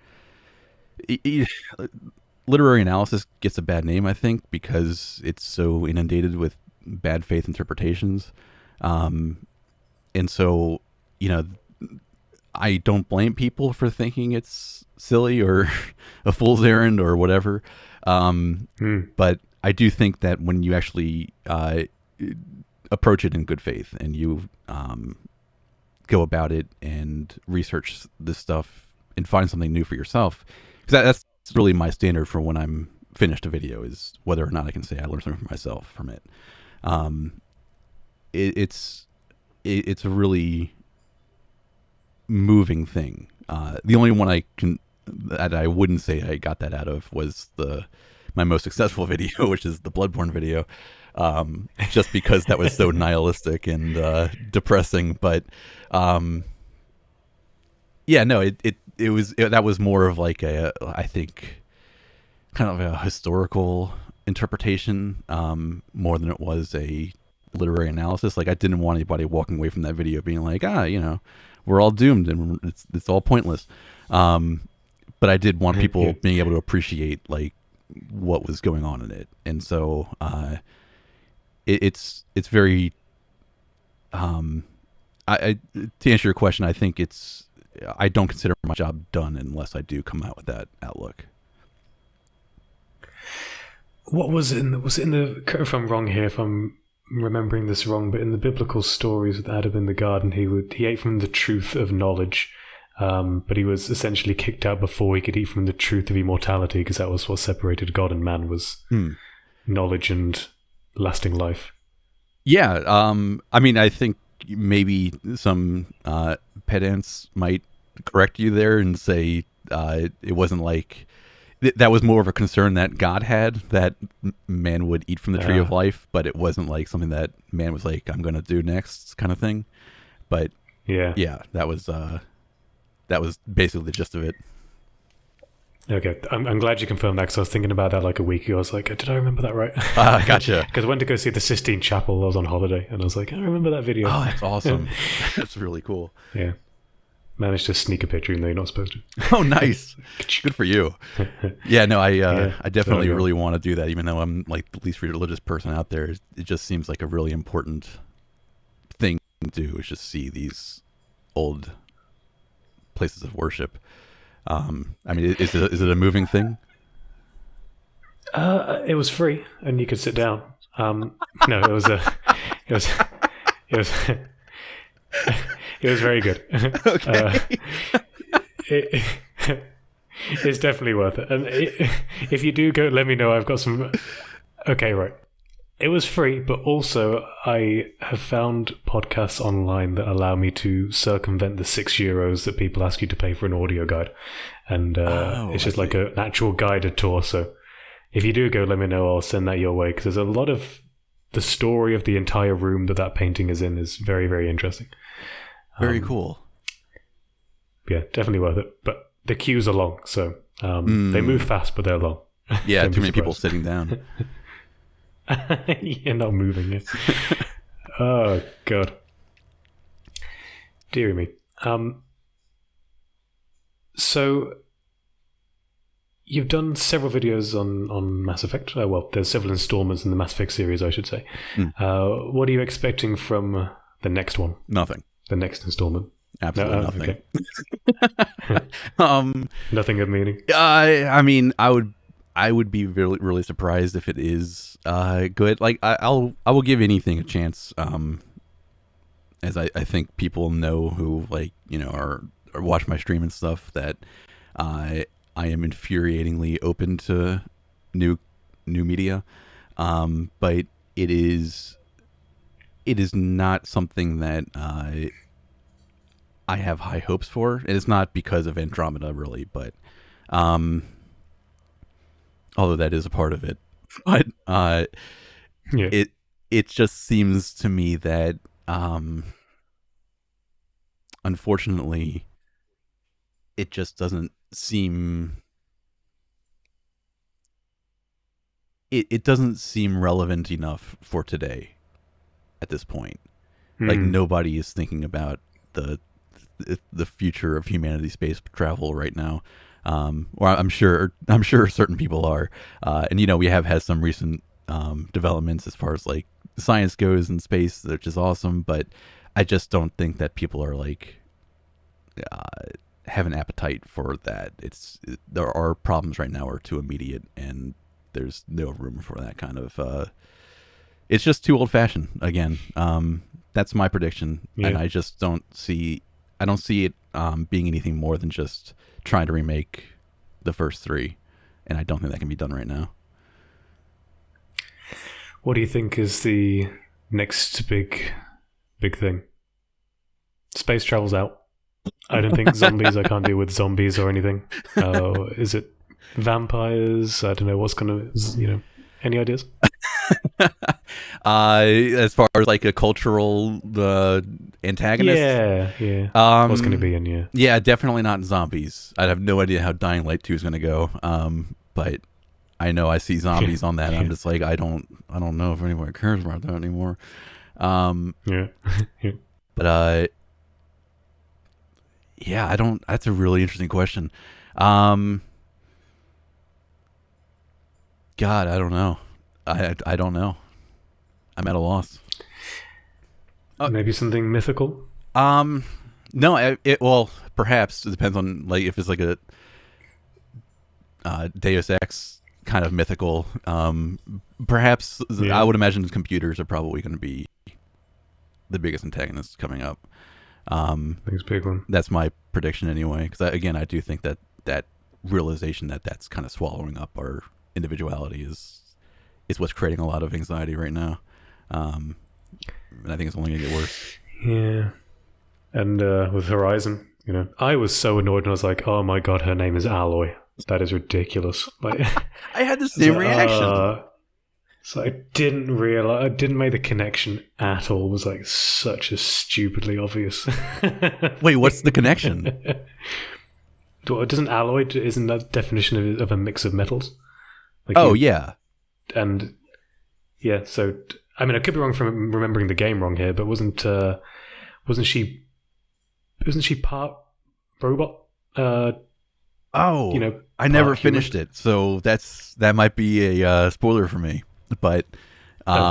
S2: literary analysis gets a bad name, I think, because it's so inundated with bad faith interpretations, and so I don't blame people for thinking it's silly or a fool's errand or whatever. But I do think that when you actually approach it in good faith and you go about it and research this stuff and find something new for yourself, because that's really my standard for when I'm finished a video, is whether or not I can say I learned something for myself from it. It's a really moving thing. The only one that I wouldn't say I got that out of was my most successful video, which is the Bloodborne video, just because that was so nihilistic and depressing. But that was more of like I think kind of a historical interpretation, more than it was a literary analysis. Like, I didn't want anybody walking away from that video being like, we're all doomed and it's all pointless. But I did want people being able to appreciate like what was going on in it. And so it's very to answer your question, I think I don't consider my job done unless I do come out with that outlook.
S1: What was in the if I'm wrong here, if I'm remembering this wrong, but in the biblical stories with Adam in the garden, he ate from the truth of knowledge, but he was essentially kicked out before he could eat from the truth of immortality, because that was what separated God and man, was knowledge and lasting life.
S2: Yeah, I mean, I think maybe some pedants might correct you there and say it wasn't like that was more of a concern that God had, that man would eat from the tree of life, but it wasn't like something that man was like, I'm going to do next kind of thing. But yeah, that was basically the gist of it.
S1: Okay, I'm glad you confirmed that, because I was thinking about that like a week ago. I was like, did I remember that right?
S2: Gotcha.
S1: Because I went to go see the Sistine Chapel. I was on holiday, and I was like, I remember that video.
S2: Oh, that's awesome. That's really cool.
S1: Yeah. Managed to sneak a picture even though you're not supposed to.
S2: Oh, nice. Good for you. Yeah, no, I definitely really want to do that, even though I'm like the least religious person out there. It just seems like a really important thing to do, is just see these old places of worship. I mean, is it a moving thing?
S1: It was free, and you could sit down. No, it was it was very good.
S2: Okay.
S1: It's definitely worth it. And if you do go, let me know. I've got some. Okay, right. It was free, but also I have found podcasts online that allow me to circumvent the €6 that people ask you to pay for an audio guide, and it's just like an actual guided tour. So if you do go, let me know. I'll send that your way, because there's a lot of the story of the entire room that painting is in is very, very interesting.
S2: Very cool.
S1: Yeah, definitely worth it. But the queues are long, so they move fast, but they're long.
S2: Yeah, too many people sitting down.
S1: You're not moving it. Oh, God. Dear me. So you've done several videos on Mass Effect. Well, there's several installments in the Mass Effect series, I should say. What are you expecting from the next one?
S2: Nothing.
S1: The next installment?
S2: Absolutely nothing.
S1: Okay. Nothing of meaning.
S2: I mean, I would be really, really surprised if it is good. Like, I will give anything a chance. As I think people know who are watch my stream and stuff, that I am infuriatingly open to new media, but it is not something that I have high hopes for. And it's not because of Andromeda, really, but although that is a part of it. But it just seems to me that unfortunately it just doesn't seem it doesn't seem relevant enough for today at this point. Like nobody is thinking about the future of humanity space travel right now. Or I'm sure certain people are. And we have had some recent developments as far as like science goes in space, which is awesome, but I just don't think that people are like have an appetite for that. There are problems right now are too immediate, and there's no room for that kind of it's just too old-fashioned again. That's my prediction, and I just don't see it being anything more than just trying to remake the first three, and I don't think that can be done right now.
S1: What do you think is the next big thing? Space travel's out. I don't think zombies. I can't deal with zombies or anything. Is it vampires? I don't know what's gonna. Any ideas?
S2: As far as like a cultural antagonist,
S1: yeah. What's going to be in
S2: Yeah, definitely not zombies. I have no idea how Dying Light 2 is going to go. But I know I see zombies on that. And I'm just like, I don't know if anyone cares about that anymore.
S1: Yeah.
S2: But yeah, I don't. That's a really interesting question. God, I don't know. I don't know. I'm at a loss.
S1: Maybe something mythical?
S2: No, well, perhaps. It depends on like if it's like a Deus Ex kind of mythical. Perhaps I would imagine computers are probably going to be the biggest antagonists coming up.
S1: Biggest big one.
S2: That's my prediction anyway. Because again, I do think that realization that's kind of swallowing up our individuality is what's creating a lot of anxiety right now. And I think it's only going to get worse.
S1: Yeah. And with Horizon, I was so annoyed, and I was like, oh my god, her name is Alloy. That is ridiculous. Like,
S2: I had the same reaction.
S1: So I didn't make the connection at all. It was like such a stupidly obvious.
S2: Wait, what's the connection?
S1: Doesn't alloy, isn't that definition of a mix of metals? Like
S2: yeah.
S1: And yeah, so I mean, I could be wrong from remembering the game wrong here, but wasn't she part robot?
S2: I never finished it, so that might be a spoiler for me. But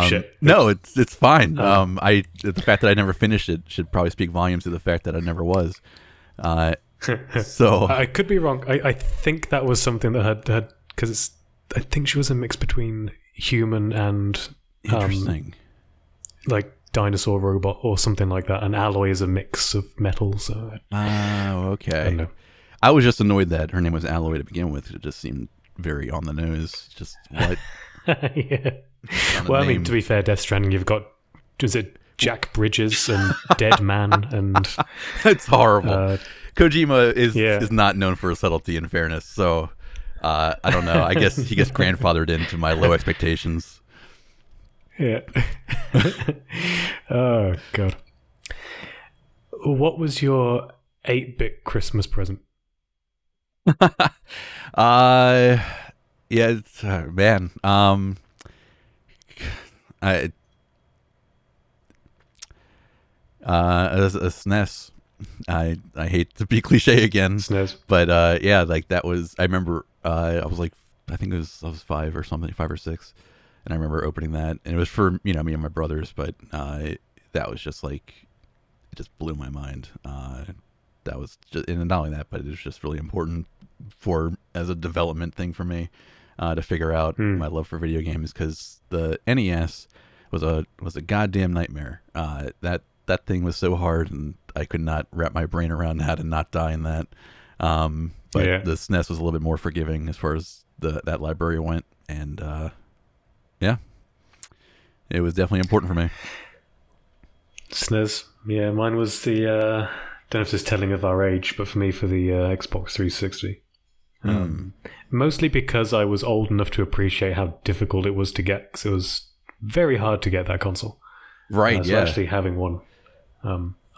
S1: shit.
S2: No, it's fine. The fact that I never finished it should probably speak volumes to the fact that I never was. So
S1: I could be wrong. I think that was something that had because I think she was a mix between human and
S2: interesting,
S1: like dinosaur robot or something like that. And alloy is a mix of metals. So
S2: okay.
S1: I don't know.
S2: I was just annoyed that her name was Alloy to begin with. It just seemed very on the nose. Just what?
S1: Yeah. Well, I mean, to be fair, Death Stranding, you've got Jack Bridges and Dead Man, and
S2: it's horrible. Kojima is not known for subtlety, in fairness. So I don't know. I guess he gets grandfathered into my low expectations.
S1: Yeah. Oh god. What was your 8-bit Christmas present?
S2: Yeah, man. A SNES. I hate to be cliche again,
S1: SNES.
S2: But yeah, like that was. I remember. I was like, I think I was 5 or something, 5 or 6, and I remember opening that, and it was for me and my brothers. But that was just like, it just blew my mind. That was just, and not only that, but it was just really important as a development thing for me to figure out my love for video games, because the NES was a goddamn nightmare. That thing was so hard, and I could not wrap my brain around how to not die in that. But the SNES was a little bit more forgiving as far as that library went, and yeah, it was definitely important for me.
S1: SNES, yeah, mine was the. Don't know if this is telling of our age, but for me, for the Xbox 360. Mostly because I was old enough to appreciate how difficult it was to get, because it was very hard to get that console.
S2: Right,
S1: so actually having one,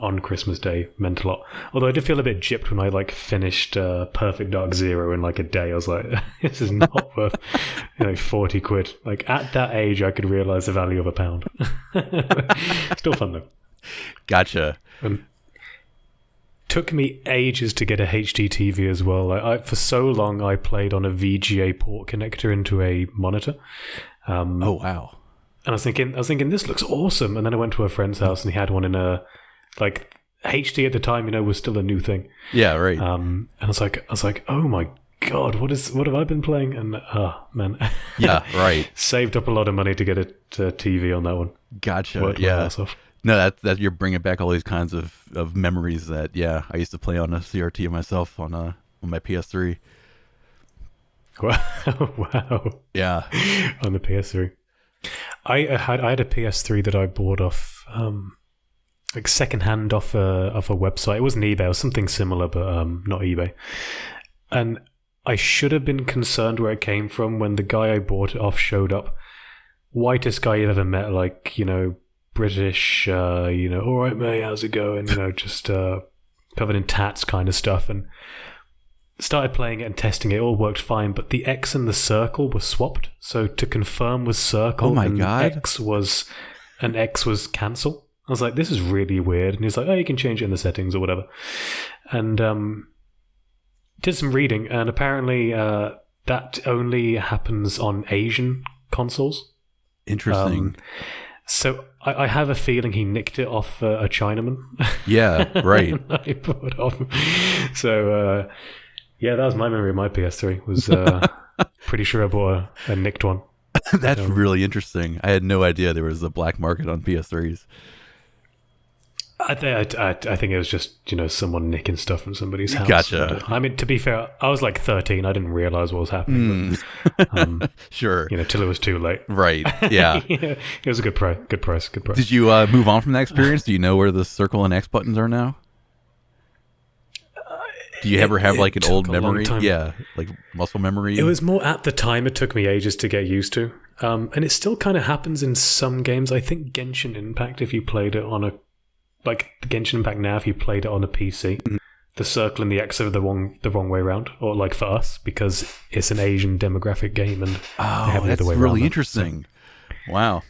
S1: on Christmas Day meant a lot. Although I did feel a bit gypped when I like finished Perfect Dark Zero in like a day. I was like, this is not worth 40 quid. Like at that age, I could realize the value of a pound. Still fun though.
S2: Gotcha.
S1: Took me ages to get a HD TV as well. For so long, I played on a VGA port connector into a monitor.
S2: Oh wow!
S1: And I was thinking, this looks awesome. And then I went to a friend's house and he had one in a like HD at the time. Was still a new thing.
S2: Yeah, right.
S1: And I was like, oh my god, what have I been playing? And man,
S2: yeah, right.
S1: Saved up a lot of money to get a TV on that one.
S2: Gotcha.
S1: Worked my ass off.
S2: No, that you're bringing back all these kinds of memories that I used to play on a CRT myself on my PS3.
S1: Wow.
S2: Yeah.
S1: On the PS3. I had a PS3 that I bought off like secondhand off a website. It wasn't eBay, it was something similar, but not eBay. And I should have been concerned where it came from when the guy I bought it off showed up. Whitest guy you've ever met, like, British, all right, mate, how's it going? Just covered in tats kind of stuff. And started playing it and testing it. All worked fine, but the X and the circle were swapped. So to confirm was circle.
S2: Oh my god!
S1: X was cancel. I was like, this is really weird. And he's like, oh, you can change it in the settings or whatever. And did some reading, and apparently that only happens on Asian consoles.
S2: Interesting.
S1: So I have a feeling he nicked it off a Chinaman.
S2: Yeah, right.
S1: I bought it off. So, that was my memory of my PS3. Was pretty sure I bought a nicked one.
S2: That's really interesting. I had no idea there was a black market on PS3s.
S1: I think it was just someone nicking stuff from somebody's house.
S2: Gotcha.
S1: I mean, to be fair, I was like 13. I didn't realize what was happening. But,
S2: sure.
S1: Till it was too late.
S2: Right. Yeah.
S1: It was a good price. Good price.
S2: Did you move on from that experience? Do you know where the circle and X buttons are now? Do you ever have like an old memory? Yeah, like muscle memory.
S1: It was more at the time. It took me ages to get used to, and it still kind of happens in some games. I think Genshin Impact, if you played it on the Genshin Impact now, if you played it on a PC, the circle and the X are the wrong way around, or like for us, because it's an Asian demographic game, and they have the other way around.
S2: Really interesting. So, wow.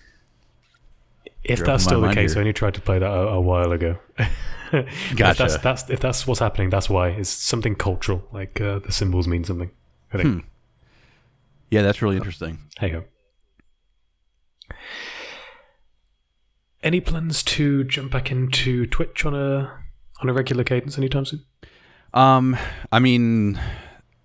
S1: If that's still the case, I only tried to play that a while ago.
S2: Gotcha.
S1: If that's what's happening, that's why. It's something cultural, like the symbols mean something, I think.
S2: Yeah, that's really interesting.
S1: Hey ho. Any plans to jump back into Twitch on a regular cadence anytime soon?
S2: I mean,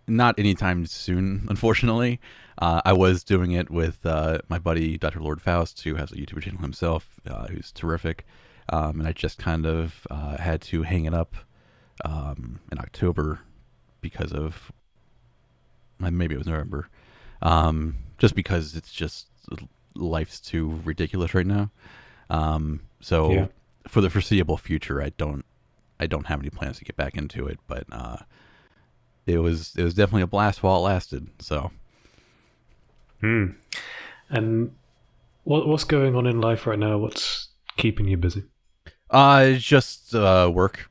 S2: not anytime soon, unfortunately. I was doing it with my buddy Dr. Lord Faust, who has a YouTube channel himself, who's terrific. And I just kind of had to hang it up in October because of, maybe it was November, just because it's just, life's too ridiculous right now. So for the foreseeable future, I don't have any plans to get back into it, but it was definitely a blast while it lasted. So.
S1: And what's going on in life right now? What's keeping you busy?
S2: Just work.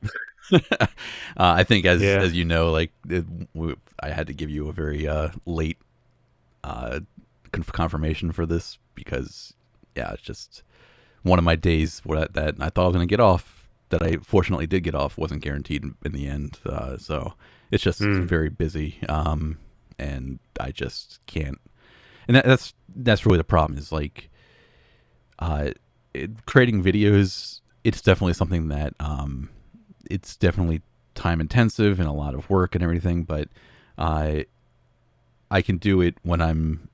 S2: I think as you know, like I had to give you a very late confirmation for this because it's just one of my days that I thought I was going to get off, that I fortunately did get off, wasn't guaranteed in the end. So it's just very busy, and I just can't. And that's really the problem. Is like creating videos. It's definitely something that it's definitely time intensive and a lot of work and everything. But I can do it when I'm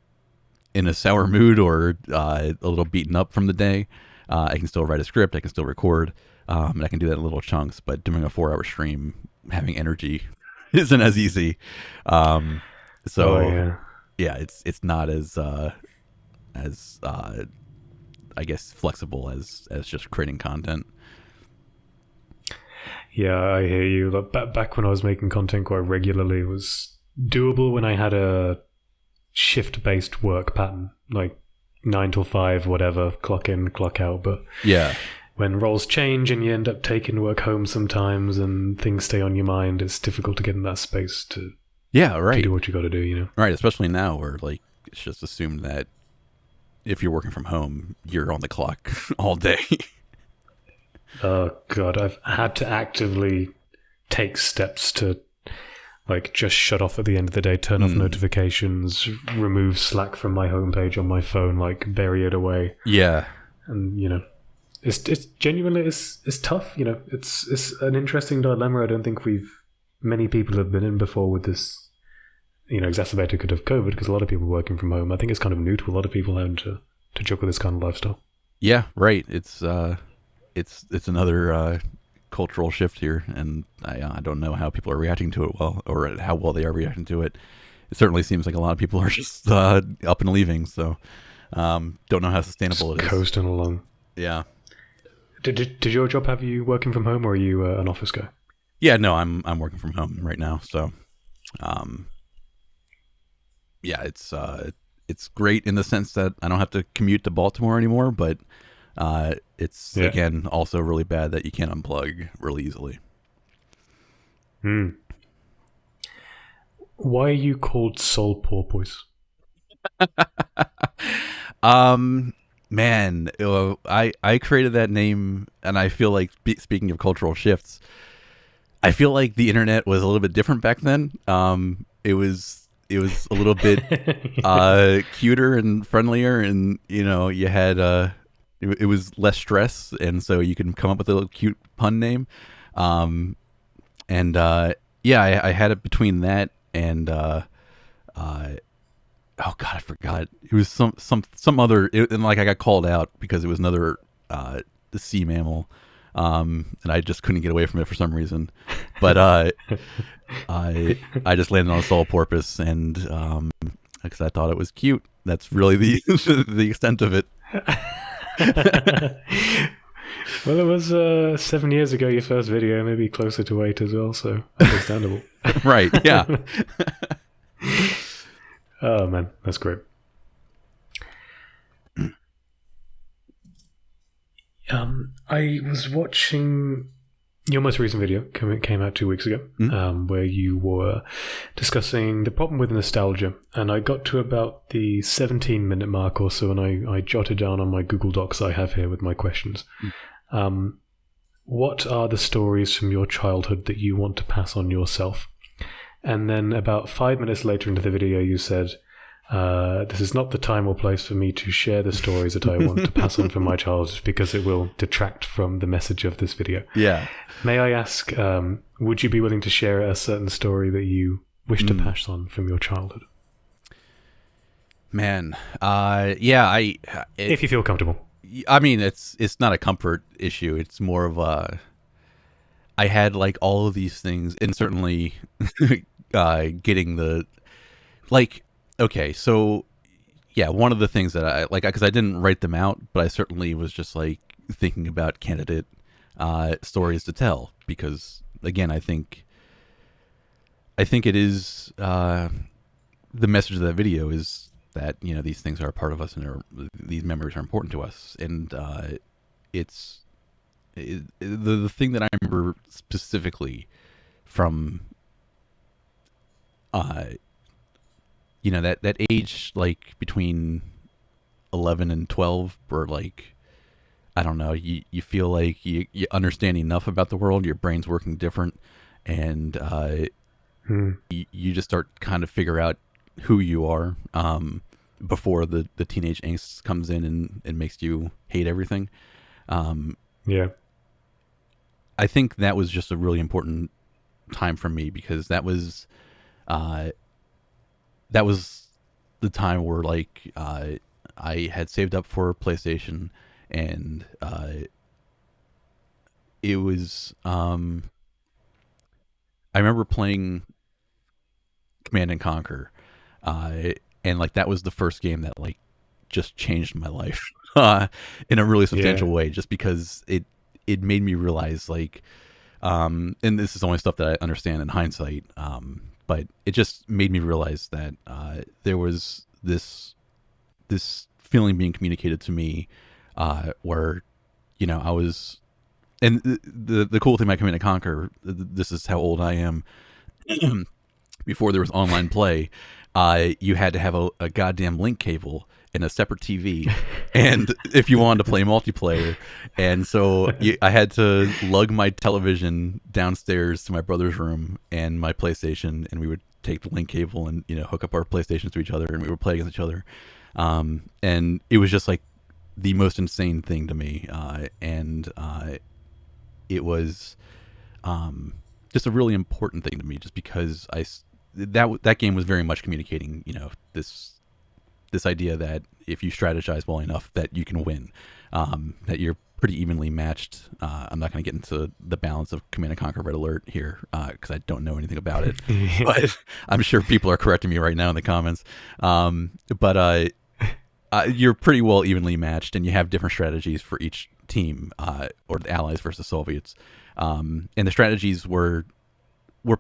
S2: in a sour mood or a little beaten up from the day. I can still write a script. I can still record. And I can do that in little chunks. But doing a 4-hour stream, having energy, isn't as easy. It's not as I guess flexible as just creating content.
S1: Yeah, I hear you. Like, back when I was making content quite regularly, it was doable when I had a shift-based work pattern, like 9 till 5, whatever, clock in, clock out. But when roles change and you end up taking work home sometimes and things stay on your mind, it's difficult to get in that space to do what you got to do, you know?
S2: Right, especially now where like it's just assumed that if you're working from home, you're on the clock all day.
S1: Oh God, I've had to actively take steps to like just shut off at the end of the day, turn off notifications, remove Slack from my homepage on my phone, like bury it away.
S2: Yeah.
S1: And you know, it's genuinely it's tough. You know, it's an interesting dilemma. I don't think many people have been in before with this. You know, exacerbated because of COVID, because a lot of people are working from home. I think it's kind of new to a lot of people having to juggle this kind of lifestyle.
S2: Yeah, right. It's another cultural shift here, and I don't know how people are reacting to it well, or how well they are reacting to it. It certainly seems like a lot of people are just up and leaving, so don't know how sustainable
S1: just
S2: it is.
S1: Coasting along.
S2: Yeah.
S1: Did your job have you working from home, or are you an office guy?
S2: Yeah, no, I'm working from home right now, so yeah, it's great in the sense that I don't have to commute to Baltimore anymore, but it's again also really bad that you can't unplug really easily.
S1: Why are you called SolePorpoise?
S2: Man, I created that name, and I feel like speaking of cultural shifts, I feel like the internet was a little bit different back then. It was a little bit cuter and friendlier, and you know, you had it was less stress, and so you can come up with a little cute pun name. I had it between that and oh god, I forgot. It was some other, and like I got called out because it was another the sea mammal, and I just couldn't get away from it for some reason. But I just landed on SolePorpoise, and because I thought it was cute. That's really the extent of it.
S1: Well, it was 7 years ago, your first video, maybe closer to 8 as well, so understandable.
S2: Right, yeah.
S1: Oh, man, that's great. I was watching your most recent video, came out 2 weeks ago, where you were discussing the problem with nostalgia, and I got to about the 17-minute mark or so, and I jotted down on my Google Docs I have here with my questions. What are the stories from your childhood that you want to pass on yourself? And then about 5 minutes later into the video, you said, this is not the time or place for me to share the stories that I want to pass on from my childhood because it will detract from the message of this video.
S2: Yeah.
S1: May I ask, would you be willing to share a certain story that you wish to pass on from your childhood?
S2: Man,
S1: if you feel comfortable.
S2: I mean, it's not a comfort issue. It's more of I had like all of these things, and certainly getting the like. Okay, so yeah, one of the things that I like, because I didn't write them out, but I certainly was just like thinking about candidate stories to tell, because again, I think it is the message of that video is that, you know, these things are a part of us, and these memories are important to us, and the thing that I remember specifically from you know, that age, like between 11 and 12, where like, I don't know, you feel like you understand enough about the world, your brain's working different, and you just start kind of figure out who you are before the teenage angst comes in and makes you hate everything.
S1: Yeah.
S2: I think that was just a really important time for me, because that was the time where like I had saved up for a PlayStation, and it was I remember playing Command and Conquer, and like that was the first game that like just changed my life in a really substantial way, just because it made me realize like and this is only stuff that I understand in hindsight, but it just made me realize that there was this feeling being communicated to me where, I was, and the cool thing about Command & Conquer, this is how old I am. Before there was online play, you had to have a goddamn link cable and a separate TV, and if you wanted to play multiplayer, and so I had to lug my television downstairs to my brother's room and my PlayStation, and we would take the link cable and hook up our PlayStations to each other, and we would play against each other, and it was just like the most insane thing to me, and it was just a really important thing to me, just because that game was very much communicating, this idea that if you strategize well enough, that you can win, that you're pretty evenly matched. I'm not going to get into the balance of Command & Conquer Red Alert here because I don't know anything about it, but I'm sure people are correcting me right now in the comments. But you're pretty well evenly matched, and you have different strategies for each team, or the Allies versus Soviets, and the strategies were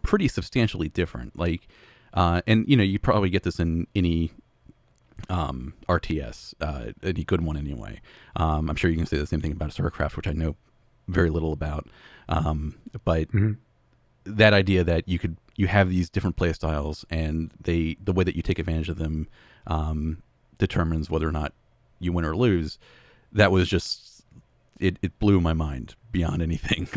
S2: pretty substantially different. Like, and you probably get this in any RTS, any good one anyway. I'm sure you can say the same thing about StarCraft, which I know very little about. But that idea that you have these different play styles, and the way that you take advantage of them determines whether or not you win or lose. That was just it blew my mind beyond anything.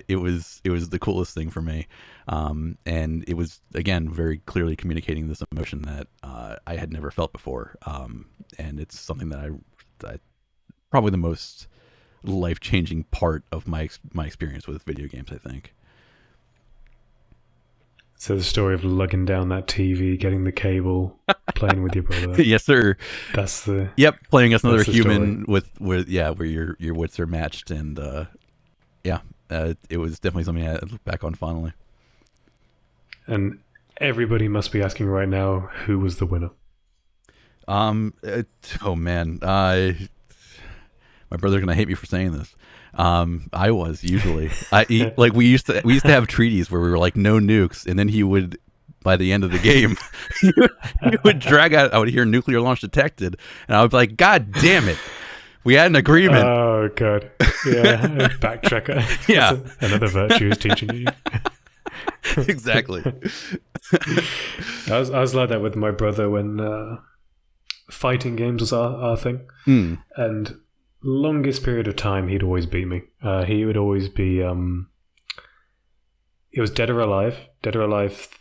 S2: It was the coolest thing for me, and it was, again, very clearly communicating this emotion that I had never felt before, and it's something that I probably the most life-changing part of my experience with video games, I think.
S1: So the story of lugging down that TV, getting the cable, playing with your brother.
S2: Yes, sir.
S1: That's the
S2: playing as another human
S1: story.
S2: with where your wits are matched, and it was definitely something I look back on fondly.
S1: And everybody must be asking right now, who was the winner?
S2: Oh man, my brother's gonna hate me for saying this. I was usually like we used to have treaties where we were like no nukes, and then he would, by the end of the game, he would drag out. I would hear nuclear launch detected, and I would be like, God damn it, we had an agreement.
S1: Oh god, yeah, backtracker.
S2: Yeah,
S1: another virtue is teaching you.
S2: Exactly.
S1: I was like that with my brother when fighting games was our thing, and longest period of time he'd always beat me. He would always be it was Dead or Alive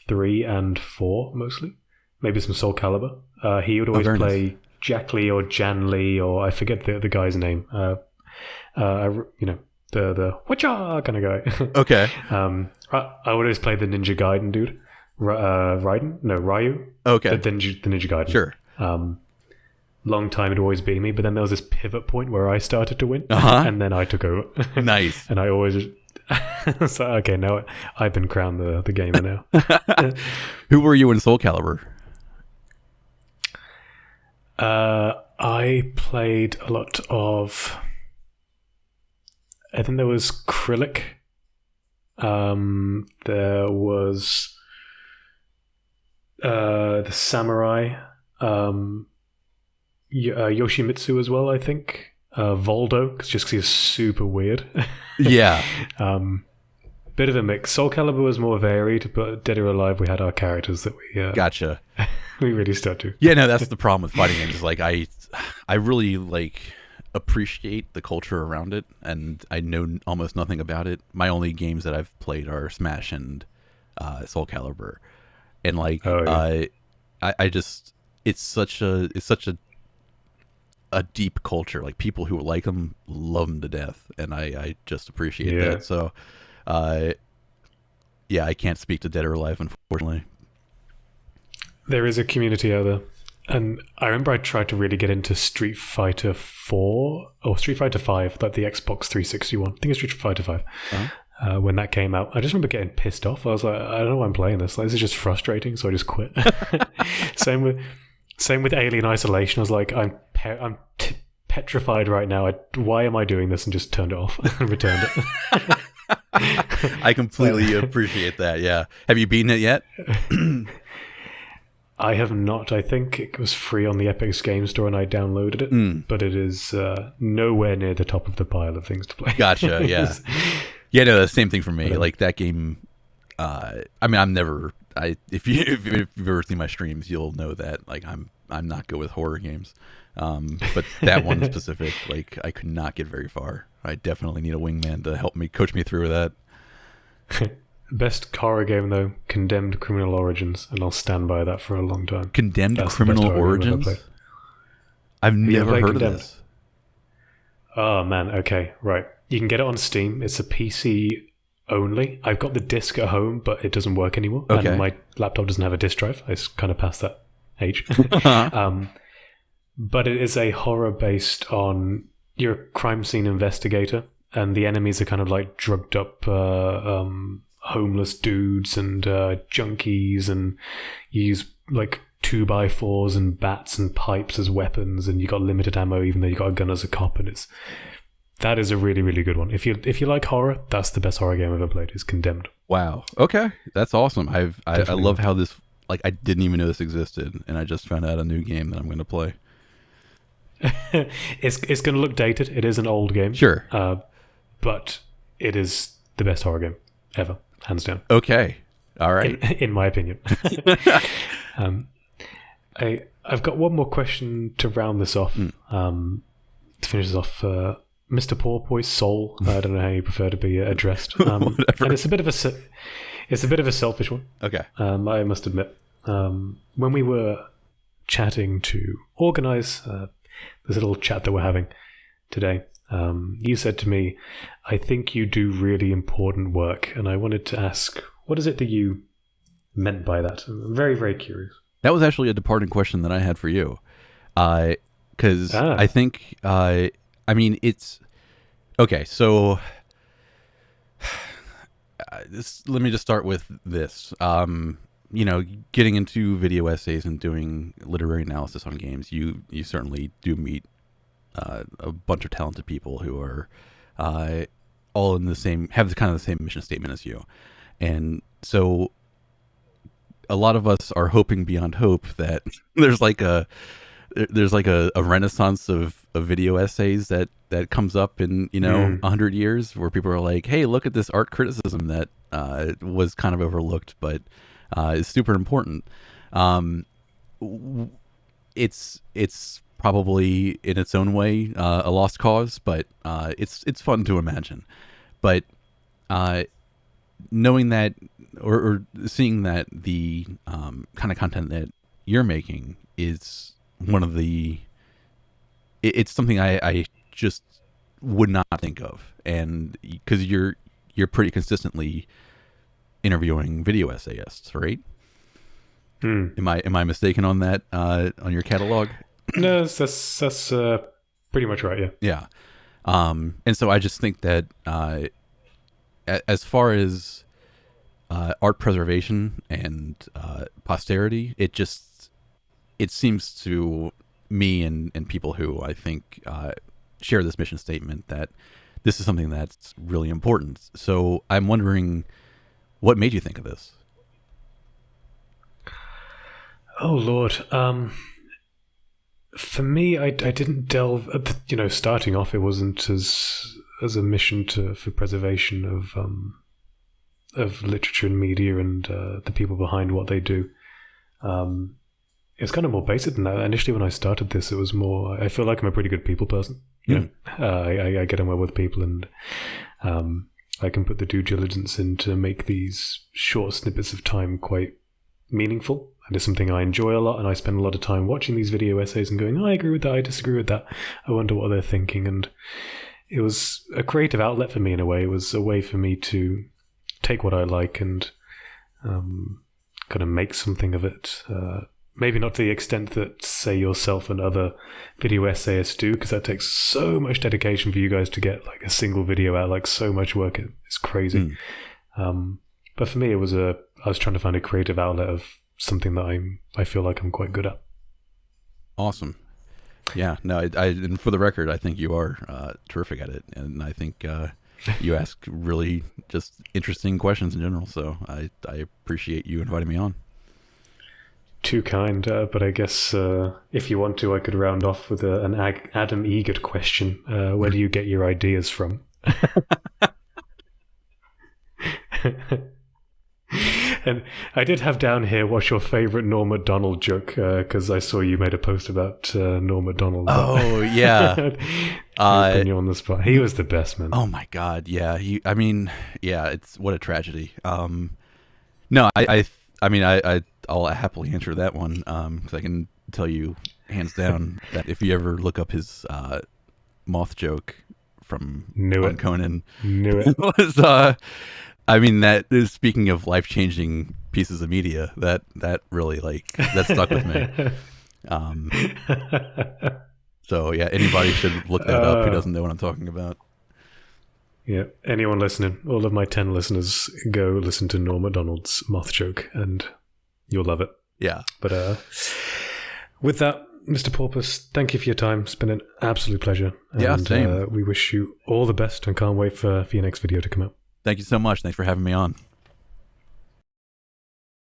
S1: 3 and 4 mostly, maybe some Soul Calibur. He would always play nice. Jack Lee or Jan Lee, or I forget the guy's name, the whatcha kind of guy.
S2: Okay.
S1: I would always play the Ninja Gaiden dude, Ryu.
S2: Okay.
S1: The Ninja Gaiden.
S2: Sure.
S1: Long time it'd always be me, but then there was this pivot point where I started to win, and then I took over.
S2: Nice.
S1: And I always so okay, now I've been crowned the gamer now.
S2: Who were you in Soul Calibur?
S1: I played a lot of, I think there was Krillic. There was the Samurai, Yoshimitsu as well, I think. Voldo, just because he's super weird.
S2: Yeah.
S1: Bit of a mix. Soul Calibur was more varied, but Dead or Alive, we had our characters that we
S2: gotcha.
S1: we really stuck to.
S2: Yeah, no, that's the problem with fighting games. Is like I really appreciate the culture around it, and I know almost nothing about it. My only games that I've played are Smash and Soul Calibur, and I just it's such a deep culture. Like, people who like them love them to death, and I just appreciate that. So I can't speak to Dead or Alive, unfortunately.
S1: There is a community out there, and I remember I tried to really get into Street Fighter 4 or Street Fighter 5, like the Xbox 360 one. I think it's Street Fighter 5. Uh-huh. When that came out, I just remember getting pissed off. I was like, I don't know why I'm playing this. Like, this is just frustrating, so I just quit. Same with Alien Isolation. I was like, I'm petrified right now. Why am I doing this? And just turned it off and returned it.
S2: I completely appreciate that. Yeah. Have you beaten it yet?
S1: I have not. I think it was free on the Epic Game Store and I downloaded it, but it is nowhere near the top of the pile of things to play.
S2: Gotcha, yeah. Yeah, no, the same thing for me. Like that game, I mean, I'm never... if you've ever seen my streams, you'll know that like I'm not good with horror games. But that one specific, like I could not get very far. I definitely need a wingman to help me coach me through that.
S1: Best horror game though, Condemned Criminal Origins, and I'll stand by that for a long time.
S2: Condemned Criminal Origins? I've never heard of this.
S1: Oh man, okay, right. You can get it on Steam. It's a PC only. I've got the disc at home, but it doesn't work anymore.
S2: Okay.
S1: And my laptop doesn't have a disc drive. I kind of past that age. But it is a horror based on, you're a crime scene investigator, and the enemies are kind of like drugged up homeless dudes and junkies, and you use like 2x4s and bats and pipes as weapons, and you got limited ammo even though you got a gun as a cop, and that is a really, really good one. If you like horror, that's the best horror game I've ever played, is Condemned. Wow.
S2: Okay. That's awesome. I love how this, like, I didn't even know this existed, and I just found out a new game that I'm going to play.
S1: It's going to look dated. It is an old game.
S2: Sure.
S1: But it is the best horror game ever, hands down.
S2: Okay. All right.
S1: In my opinion. I've got one more question to round this off. To finish this off, Mr. Porpoise, Soul. I don't know how you prefer to be addressed. And it's a bit of a selfish one.
S2: Okay.
S1: I must admit. When we were chatting to organize this little chat that we're having today, you said to me, I think you do really important work, and I wanted to ask, what is it that you meant by that? I'm very, very curious.
S2: That was actually a departing question that I had for you, because I think, I mean, it's okay. So, let me just start with this. You know, getting into video essays and doing literary analysis on games, you certainly do meet a bunch of talented people who are all in the same, have the kind of the same mission statement as you, and so a lot of us are hoping beyond hope that there's like a renaissance of video essays that comes up in 100 years, where people are like, hey, look at this art criticism that was kind of overlooked but is super important. It's probably in its own way a lost cause, but it's fun to imagine. But knowing that, or seeing that the kind of content that you're making is one of the, it's something I just would not think of, and because you're pretty consistently interviewing video essayists, right? Am I mistaken on that, on your catalog?
S1: No, that's pretty much right.
S2: Yeah. And so I just think that as far as art preservation and posterity, it seems to me and people who I think share this mission statement that this is something that's really important. So I'm wondering, what made you think of this?
S1: Oh Lord, for me, I didn't delve. Starting off, it wasn't as a mission for preservation of literature and media and the people behind what they do. It's kind of more basic than that. Initially, when I started this, it was more, I feel like I'm a pretty good people person. You know, I get on well with people, and I can put the due diligence in to make these short snippets of time quite meaningful. And it's something I enjoy a lot, and I spend a lot of time watching these video essays and going, I agree with that, I disagree with that. I wonder what they're thinking. And it was a creative outlet for me in a way. It was a way for me to take what I like and kind of make something of it. Maybe not to the extent that, say, yourself and other video essayists do, because that takes so much dedication for you guys to get like a single video out, like so much work. It's crazy. But for me, I was trying to find a creative outlet of something that I feel like I'm quite good at.
S2: Awesome. Yeah, no, and for the record, I think you are terrific at it, and I think you ask really just interesting questions in general. So I appreciate you inviting me on.
S1: too kind, but I guess if you want to, I could round off with an Adam Egert question. Where do you get your ideas from? And I did have down here, what's your favorite Norm Macdonald joke? Because I saw you made a post about Norm Macdonald.
S2: Oh, yeah.
S1: Putting you on the spot. He was the best, man.
S2: Oh, my God. Yeah. It's what a tragedy. No, I'll happily answer that one because I can tell you hands down that if you ever look up his moth joke from Conan,
S1: Knew it.
S2: was that is, speaking of life-changing pieces of media, that really that stuck with me. So yeah, anybody should look that up who doesn't know what I'm talking about.
S1: Yeah, anyone listening, all of my 10 listeners, go listen to Norm Macdonald's moth joke and you'll love it.
S2: Yeah.
S1: But with that, Mr. Porpoise, thank you for your time. It's been an absolute pleasure.
S2: Yeah,
S1: and,
S2: same.
S1: We wish you all the best and can't wait for your next video to come out.
S2: Thank you so much. Thanks for having me on.